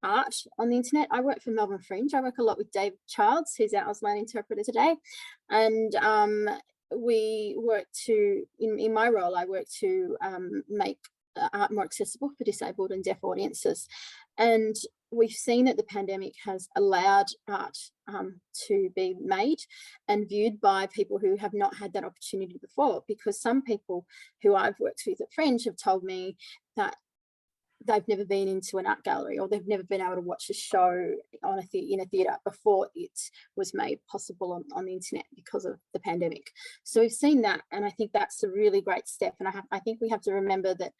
art on the internet, I work for Melbourne Fringe. I work a lot with Dave Childs, who's our Auslan interpreter today. And we work to, in my role, I work to make art more accessible for disabled and deaf audiences. And we've seen that the pandemic has allowed art to be made and viewed by people who have not had that opportunity before, because some people who I've worked with at Fringe have told me that they've never been into an art gallery, or they've never been able to watch a show in a theatre before it was made possible on the internet because of the pandemic. So we've seen that, and I think that's a really great step. And I think we have to remember that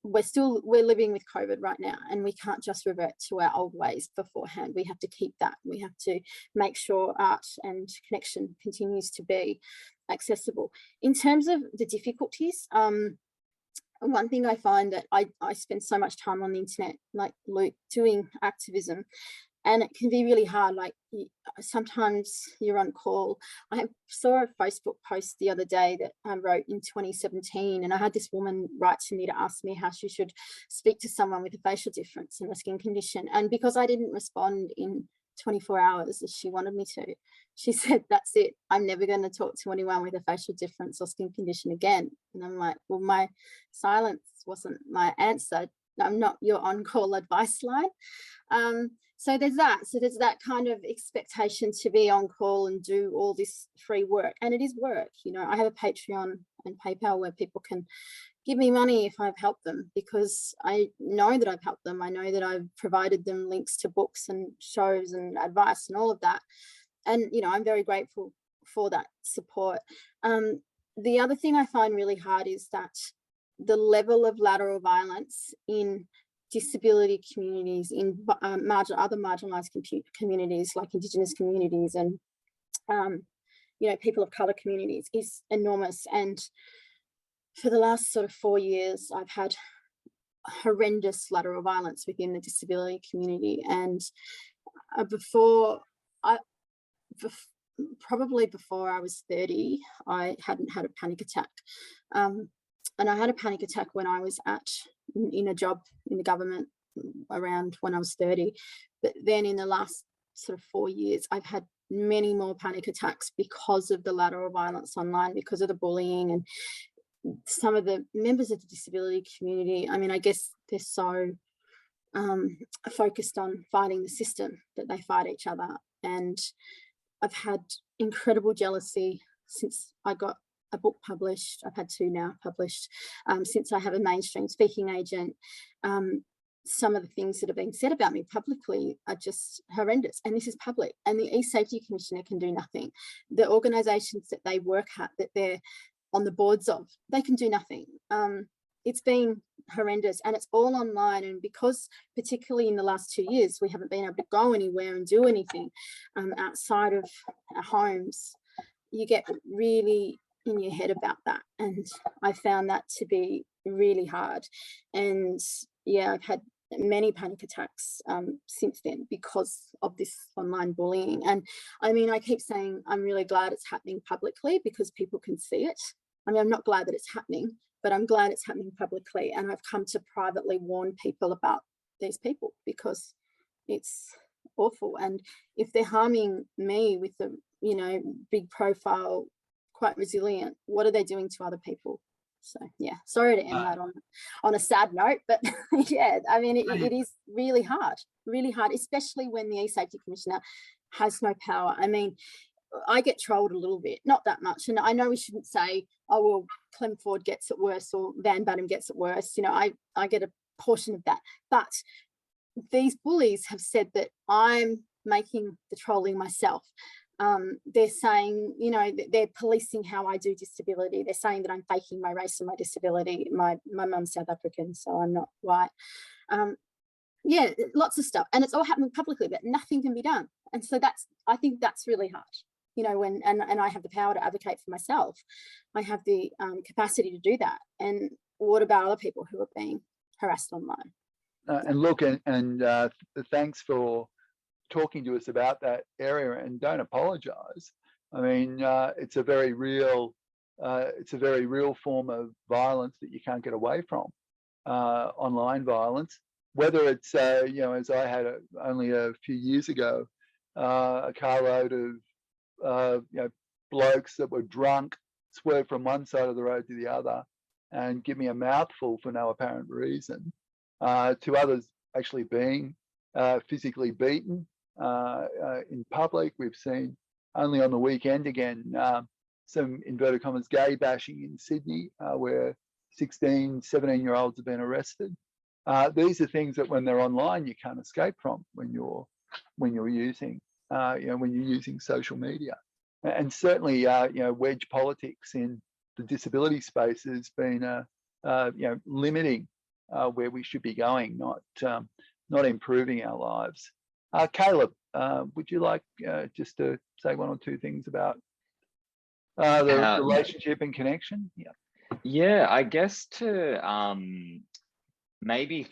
we're living with COVID right now, and we can't just revert to our old ways beforehand. We have to keep that. We have to make sure art and connection continues to be accessible. In terms of the difficulties, one thing I find that I spend so much time on the internet, like Luke, doing activism, And it can be really hard. Like sometimes you're on call. I saw a Facebook post the other day that I wrote in 2017, and I had this woman write to me to ask me how she should speak to someone with a facial difference and a skin condition. And because I didn't respond in 24 hours as she wanted me to, she said, that's it, I'm never going to talk to anyone with a facial difference or skin condition again. And I'm like, well, my silence wasn't my answer. I'm not your on-call advice line. So there's that kind of expectation to be on call and do all this free work, and it is work. You know, I have a Patreon and PayPal where people can give me money if I've helped them, because I know that I've helped them. I know that I've provided them links to books and shows and advice and all of that. And, you know, I'm very grateful for that support. The other thing I find really hard is that the level of lateral violence in disability communities, in other marginalised communities like Indigenous communities and, you know, people of colour communities is enormous. And for the last sort of 4 years, I've had horrendous lateral violence within the disability community. And probably before I was 30, I hadn't had a panic attack. And I had a panic attack when I was in a job in the government around when I was 30. But then in the last sort of 4 years, I've had many more panic attacks because of the lateral violence online, because of the bullying. And some of the members of the disability community, I mean, I guess they're so focused on fighting the system that they fight each other. And I've had incredible jealousy since I got a book published. I've had 2 now published, since I have a mainstream speaking agent. Some of the things that have been said about me publicly are just horrendous, and this is public, and the E-Safety Commissioner can do nothing. The organisations that they work at, that they're on the boards of, they can do nothing. It's been horrendous, and it's all online. And because particularly in the last 2 years, we haven't been able to go anywhere and do anything outside of our homes, you get really in your head about that. And I found that to be really hard. And yeah, I've had many panic attacks since then because of this online bullying. And I mean, I keep saying I'm really glad it's happening publicly because people can see it. I mean, I'm not glad that it's happening, but I'm glad it's happening publicly. And I've come to privately warn people about these people because it's awful. And if they're harming me with a, you know, big profile, quite resilient, what are they doing to other people? So yeah, sorry to end that on a sad note, but yeah, I mean, it is really hard, especially when the E-Safety Commissioner has no power. I mean, I get trolled a little bit, not that much. And I know we shouldn't say, oh, well, Clem Ford gets it worse or Van Badham gets it worse. You know, I get a portion of that. But these bullies have said that I'm making the trolling myself. They're saying, you know, they're policing how I do disability. They're saying that I'm faking my race and my disability. My mum's South African, so I'm not white. Yeah, lots of stuff. And it's all happening publicly, but nothing can be done. And so I think that's really hard. You know, when and I have the power to advocate for myself. I have the capacity to do that. And what about other people who are being harassed online? And look, and thanks for talking to us about that area, and don't apologize. I mean, it's a very real form of violence that you can't get away from, online violence. Whether it's you know, as I had only a few years ago, a carload of you know, blokes that were drunk swerve from one side of the road to the other and give me a mouthful for no apparent reason, to others actually being physically beaten in public. We've seen only on the weekend again some inverted commas gay bashing in Sydney, where 16, 17-year-olds have been arrested. These are things that when they're online you can't escape from when you're using you know, when you're using social media. And certainly you know, wedge politics in the disability space has been you know, limiting where we should be going, not improving our lives. Caleb, would you like just to say 1 or 2 things about the relationship and connection? Yeah, I guess to maybe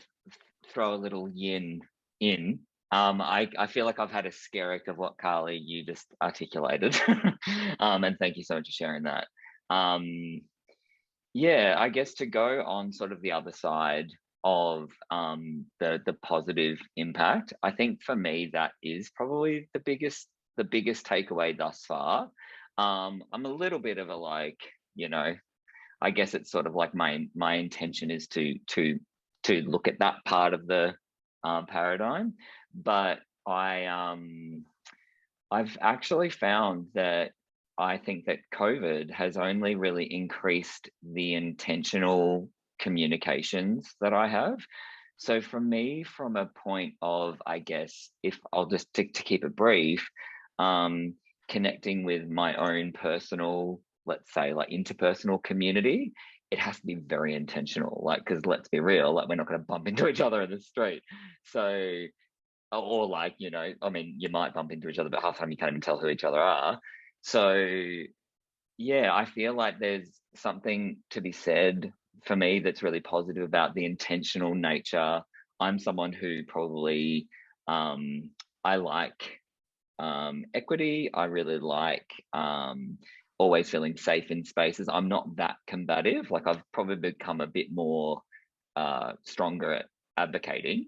throw a little yin in I feel like I've had a skerrick of what, Carly, you just articulated. And thank you so much for sharing that. Yeah, I guess to go on sort of the other side of the positive impact, I think for me that is probably the biggest takeaway thus far. I'm a little bit of a, like, you know, I guess it's sort of like my intention is to look at that part of the paradigm, but I've actually found that I think that COVID has only really increased the intentional communications that I have. So for me, from a point of, I guess, if I'll just to keep it brief, connecting with my own personal, let's say, like interpersonal community, it has to be very intentional, like, because let's be real, like, we're not going to bump into each other in the street. So, or like, you know, I mean, you might bump into each other, but half the time you can't even tell who each other are. So yeah, I feel like there's something to be said for me that's really positive about the intentional nature. I'm someone who probably, I like equity. I really like always feeling safe in spaces. I'm not that combative. Like, I've probably become a bit more stronger at advocating,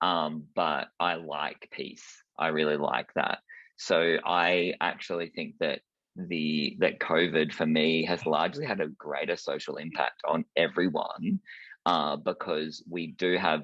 but I like peace. I really like that. So I actually think that that COVID for me has largely had a greater social impact on everyone, because we do have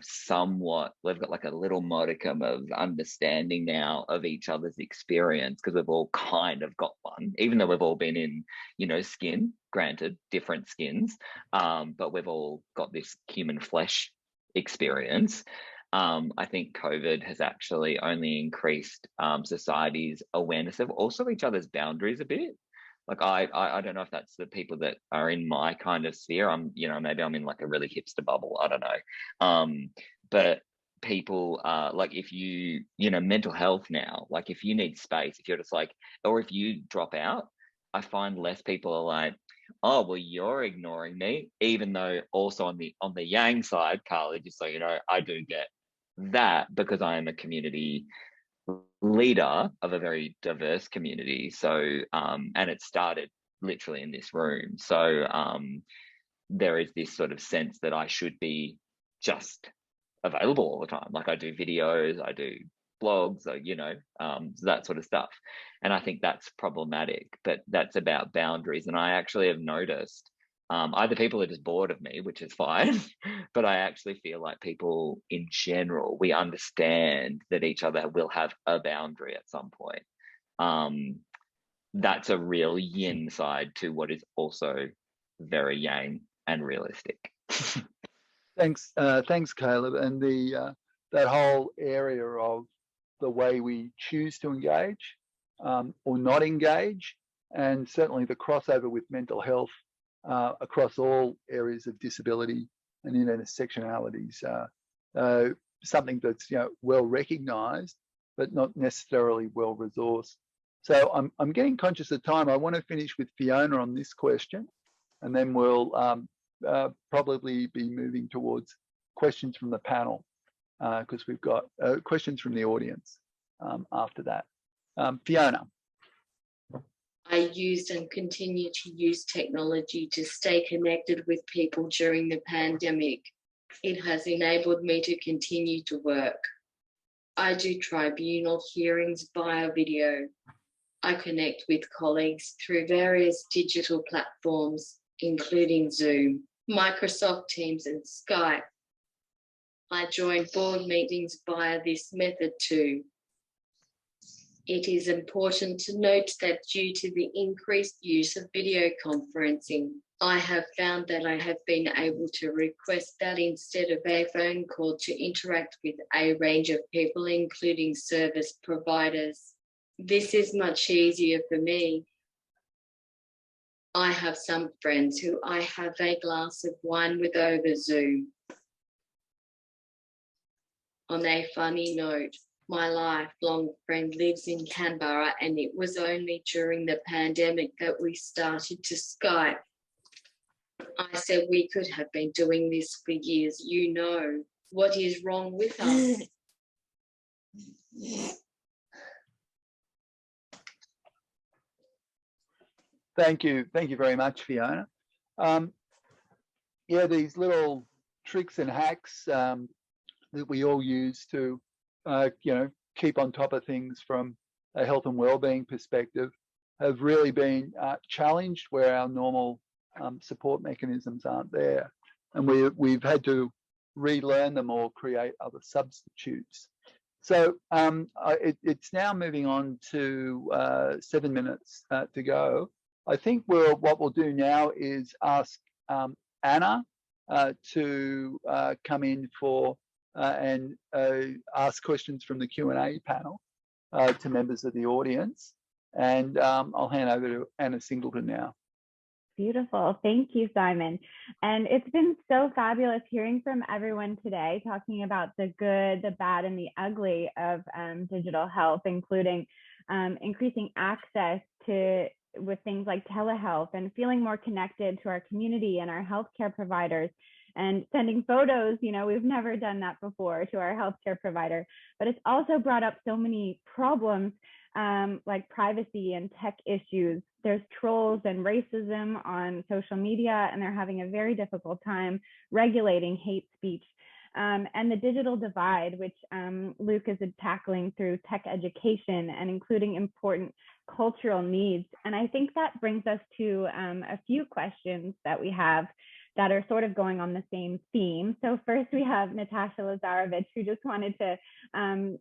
we've got like a little modicum of understanding now of each other's experience, because we've all kind of got one, even though we've all been in, you know, skin, granted, different skins, but we've all got this human flesh experience. I think COVID has actually only increased society's awareness of also each other's boundaries a bit. Like, I don't know if that's the people that are in my kind of sphere. I'm, you know, maybe I'm in like a really hipster bubble. I don't know. But people like, if you know, mental health now, like if you need space, if you're just like, or if you drop out, I find less people are like, oh, well, you're ignoring me, even though also on the yang side, Carly, just so you know, I do get that because I am a community leader of a very diverse community. So, and it started literally in this room. So there is this sort of sense that I should be just available all the time. Like, I do videos, I do blogs, you know, that sort of stuff. And I think that's problematic, but that's about boundaries. And I actually have noticed either people are just bored of me, which is fine, but I actually feel like people in general, we understand that each other will have a boundary at some point. That's a real yin side to what is also very yang and realistic. Thanks, Caleb. And that whole area of the way we choose to engage or not engage, and certainly the crossover with mental health across all areas of disability and intersectionalities, something that's, you know, well recognised, but not necessarily well resourced. So I'm getting conscious of time. I want to finish with Fiona on this question, and then we'll probably be moving towards questions from the panel, because we've got questions from the audience after that. Fiona. I used and continue to use technology to stay connected with people during the pandemic. It has enabled me to continue to work. I do tribunal hearings via video. I connect with colleagues through various digital platforms, including Zoom, Microsoft Teams, and Skype. I join board meetings via this method too. It is important to note that due to the increased use of video conferencing, I have found that I have been able to request that instead of a phone call to interact with a range of people, including service providers. This is much easier for me. I have some friends who I have a glass of wine with over Zoom. On a funny note, my lifelong friend lives in Canberra, and it was only during the pandemic that we started to Skype. I said we could have been doing this for years. You know, what is wrong with us? Thank you very much, Fiona. Yeah, these little tricks and hacks that we all use to, keep on top of things from a health and wellbeing perspective have really been challenged where our normal support mechanisms aren't there, and we've had to relearn them or create other substitutes. So it's now moving on to 7 minutes to go. I think what we'll do now is ask Anna to come in for and ask questions from the Q&A panel to members of the audience. And I'll hand over to Anna Singleton now. Beautiful. Thank you, Simon. And it's been so fabulous hearing from everyone today, talking about the good, the bad, and the ugly of digital health, including increasing access to with things like telehealth and feeling more connected to our community and our healthcare providers, and sending photos. We've never done that before to our healthcare provider, but it's also brought up so many problems like privacy and tech issues. There's trolls and racism on social media, and they're having a very difficult time regulating hate speech. And the digital divide, which Luke is tackling through tech education and including important cultural needs. And I think that brings us to a few questions that we have that are sort of going on the same theme. So first we have Natasha Lazarovich, who just wanted to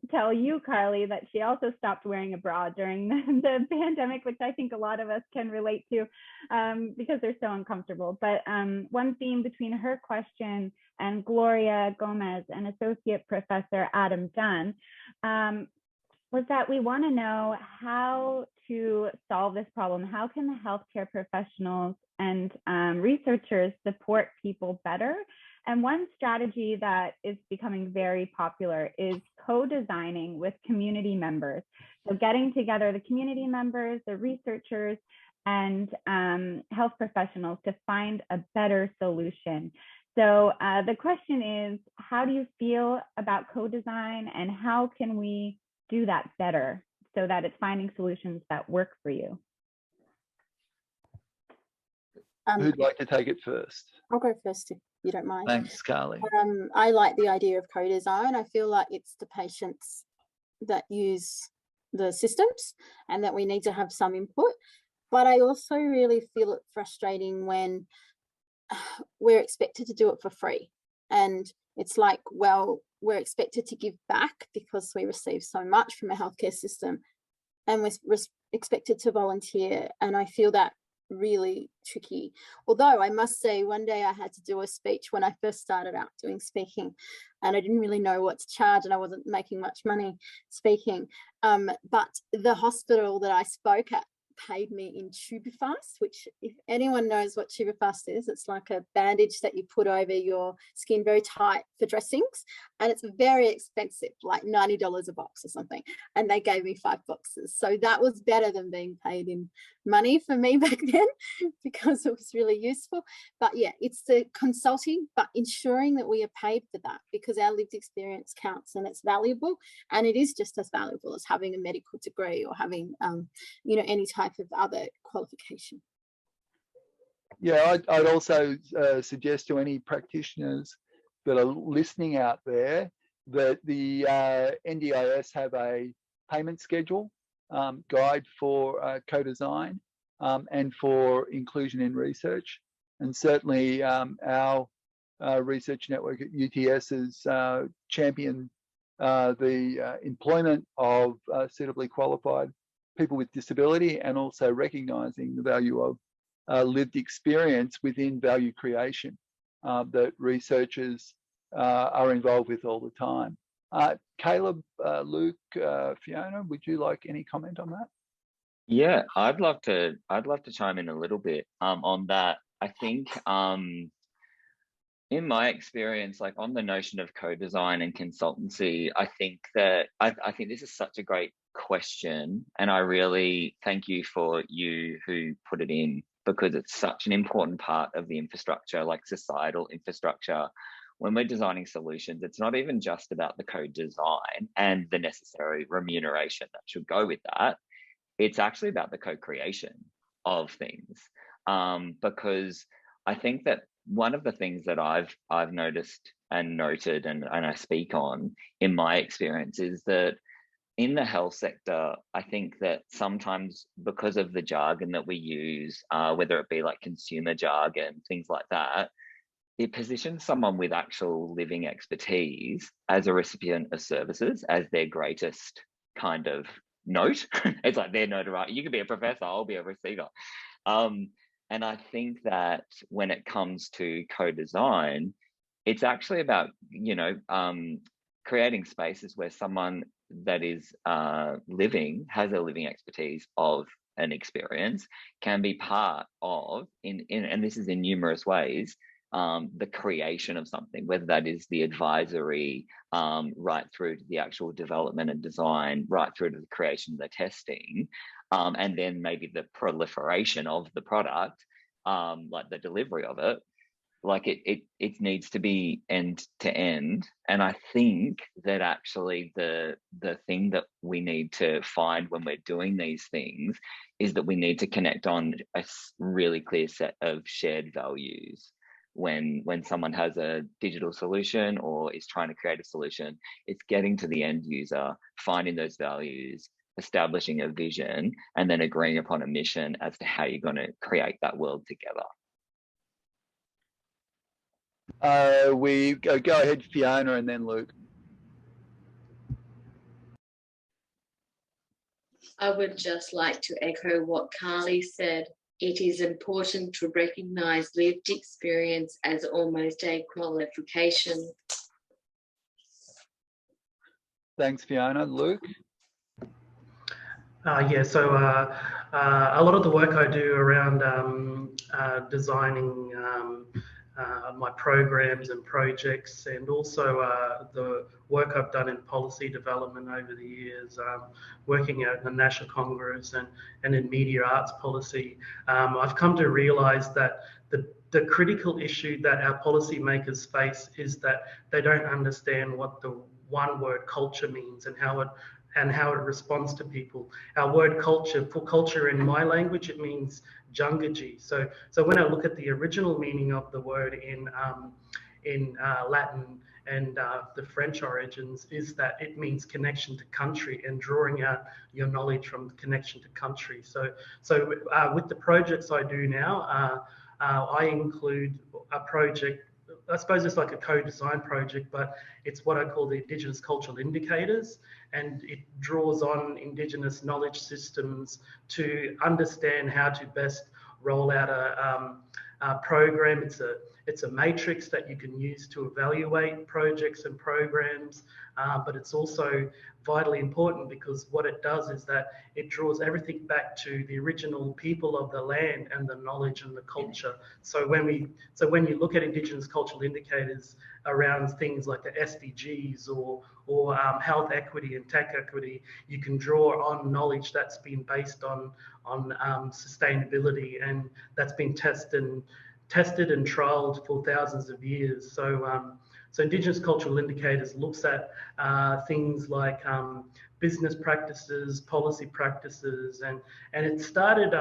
tell you, Carly, that she also stopped wearing a bra during the pandemic, which I think a lot of us can relate to because they're so uncomfortable. But one theme between her question and Gloria Gomez and Associate Professor Adam Dunn was that we want to know how to solve this problem. How can the healthcare professionals and researchers support people better? And one strategy that is becoming very popular is co-designing with community members. So getting together the community members, the researchers, and health professionals to find a better solution. So the question is, how do you feel about co-design, and how can we do that better so that it's finding solutions that work for you? Who'd like to take it first? I'll go first if you don't mind. Thanks, Carly. I like the idea of co-design. I feel like it's the patients that use the systems and that we need to have some input. But I also really feel it frustrating when we're expected to do it for free. And it's like, well, we're expected to give back because we receive so much from a healthcare system, and we're expected to volunteer. And I feel that really tricky. Although I must say, one day I had to do a speech when I first started out doing speaking, and I didn't really know what to charge, and I wasn't making much money speaking. But the hospital that I spoke at paid me in Tubifast, which, if anyone knows what Tubifast is, it's like a bandage that you put over your skin very tight for dressings, and it's very expensive, like $90 a box or something, and they gave me 5 boxes. So that was better than being paid in money for me back then, because it was really useful. But yeah, it's the consulting, but ensuring that we are paid for that, because our lived experience counts and it's valuable, and it is just as valuable as having a medical degree or having any type of other qualification. Yeah, I'd also suggest to any practitioners that are listening out there that the NDIS have a payment schedule guide for co-design and for inclusion in research. And certainly our research network at UTS has championed the employment of suitably qualified people with disability, and also recognising the value of lived experience within value creation that researchers are involved with all the time. Caleb, Luke, Fiona, would you like any comment on that? Yeah, I'd love to chime in a little bit on that. I think in my experience, like on the notion of co-design and consultancy, I think this is such a great question, and I really thank you for you who put it in, because it's such an important part of the infrastructure, like societal infrastructure, when we're designing solutions, it's not even just about the code design and the necessary remuneration that should go with that. It's actually about the co-creation of things, because I think that one of the things that I've noticed and noted and I speak on in my experience is that in the health sector, I think that sometimes because of the jargon that we use, whether it be like consumer jargon, things like that, it positions someone with actual living expertise as a recipient of services as their greatest kind of note. It's like their notoriety. You could be a professor, I'll be a receiver. And I think that when it comes to co-design, it's actually about, creating spaces where someone that is has a living expertise of an experience, can be part of, and this is in numerous ways, the creation of something, whether that is the advisory, right through to the actual development and design, right through to the creation of the testing, and then maybe the proliferation of the product, like the delivery of it. Like it needs to be end to end. And I think that actually the thing that we need to find when we're doing these things is that we need to connect on a really clear set of shared values. When someone has a digital solution or is trying to create a solution, it's getting to the end user, finding those values, establishing a vision, and then agreeing upon a mission as to how you're going to create that world together. We go ahead, Fiona, and then Luke. I would just like to echo what Carly said. It is important to recognise lived experience as almost a qualification. Thanks, Fiona. Luke? So a lot of the work I do around designing my programs and projects, and also the work I've done in policy development over the years, working at the National Congress and in media arts policy, I've come to realise that the critical issue that our policymakers face is that they don't understand what the one word culture means and how it responds to people. Our word culture, for culture in my language, it means jungaji. So when I look at the original meaning of the word in Latin and the French origins, is that it means connection to country and drawing out your knowledge from connection to country. So with the projects I do now, I include a project. I suppose it's like a co-design project, but it's what I call the Indigenous Cultural Indicators, and it draws on Indigenous knowledge systems to understand how to best roll out a program. It's a matrix that you can use to evaluate projects and programs, but it's also vitally important because what it does is that it draws everything back to the original people of the land and the knowledge and the culture. So when you look at Indigenous cultural indicators around things like the SDGs or health equity and tech equity, you can draw on knowledge that's been based on sustainability, and that's been tested and trialled for thousands of years. So Indigenous cultural indicators looks at things like business practices, policy practices, and it started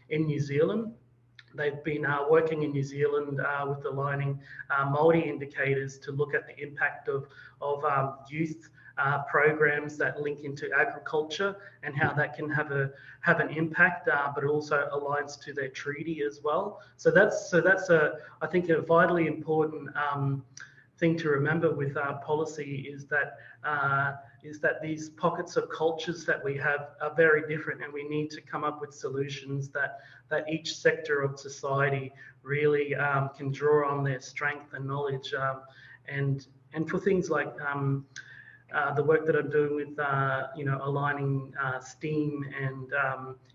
in New Zealand. They've been working in New Zealand with aligning Māori indicators to look at the impact of youth programs that link into agriculture and how that can have an impact, but it also aligns to their treaty as well. So that's I think a vitally important thing to remember with our policy is that these pockets of cultures that we have are very different, and we need to come up with solutions that each sector of society really can draw on their strength and knowledge, and for things like the work that I'm doing with aligning STEAM and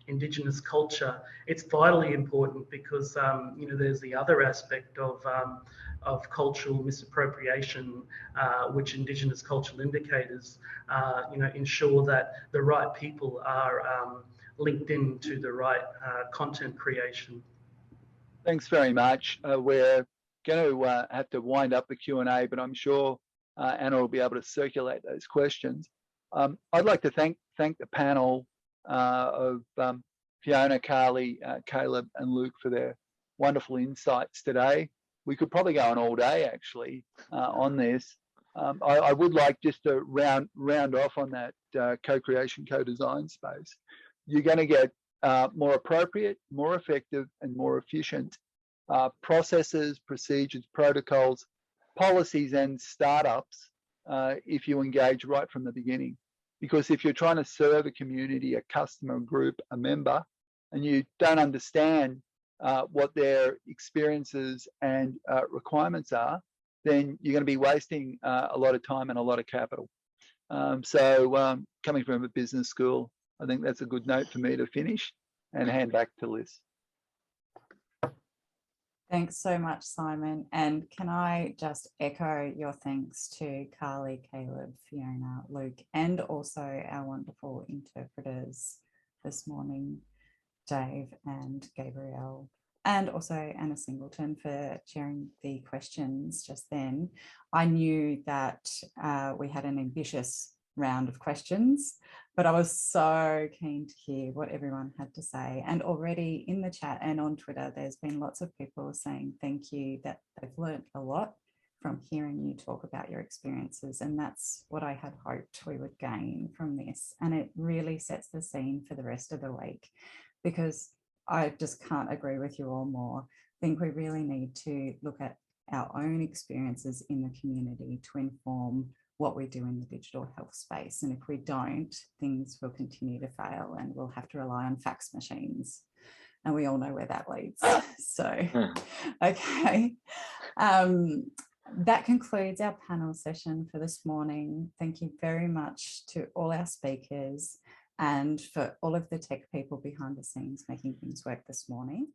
Indigenous culture. It's vitally important because there's the other aspect of cultural misappropriation, which Indigenous cultural indicators ensure that the right people are linked into the right content creation. Thanks very much. We're going to have to wind up the Q&A, but I'm sure Anna will be able to circulate those questions. I'd like to thank the panel of Fiona, Carly, Caleb and Luke for their wonderful insights today. We could probably go on all day actually on this. I would like just to round off on that co-creation, co-design space. You're going to get more appropriate, more effective and more efficient processes, procedures, protocols, policies and startups if you engage right from the beginning. Because if you're trying to serve a community, a customer group, a member, and you don't understand what their experiences and requirements are, then you're going to be wasting a lot of time and a lot of capital. Coming from a business school, I think that's a good note for me to finish and hand back to Liz. Thanks so much, Simon. And can I just echo your thanks to Carly, Caleb, Fiona, Luke, and also our wonderful interpreters this morning, Dave and Gabrielle, and also Anna Singleton for sharing the questions just then. I knew that we had an ambitious round of questions, but I was so keen to hear what everyone had to say. And already in the chat and on Twitter, there's been lots of people saying thank you, that they've learned a lot from hearing you talk about your experiences. And that's what I had hoped we would gain from this. And it really sets the scene for the rest of the week, because I just can't agree with you all more. I think we really need to look at our own experiences in the community to inform what we do in the digital health space. And if we don't, things will continue to fail and we'll have to rely on fax machines. And we all know where that leads. So, okay. That concludes our panel session for this morning. Thank you very much to all our speakers and for all of the tech people behind the scenes making things work this morning.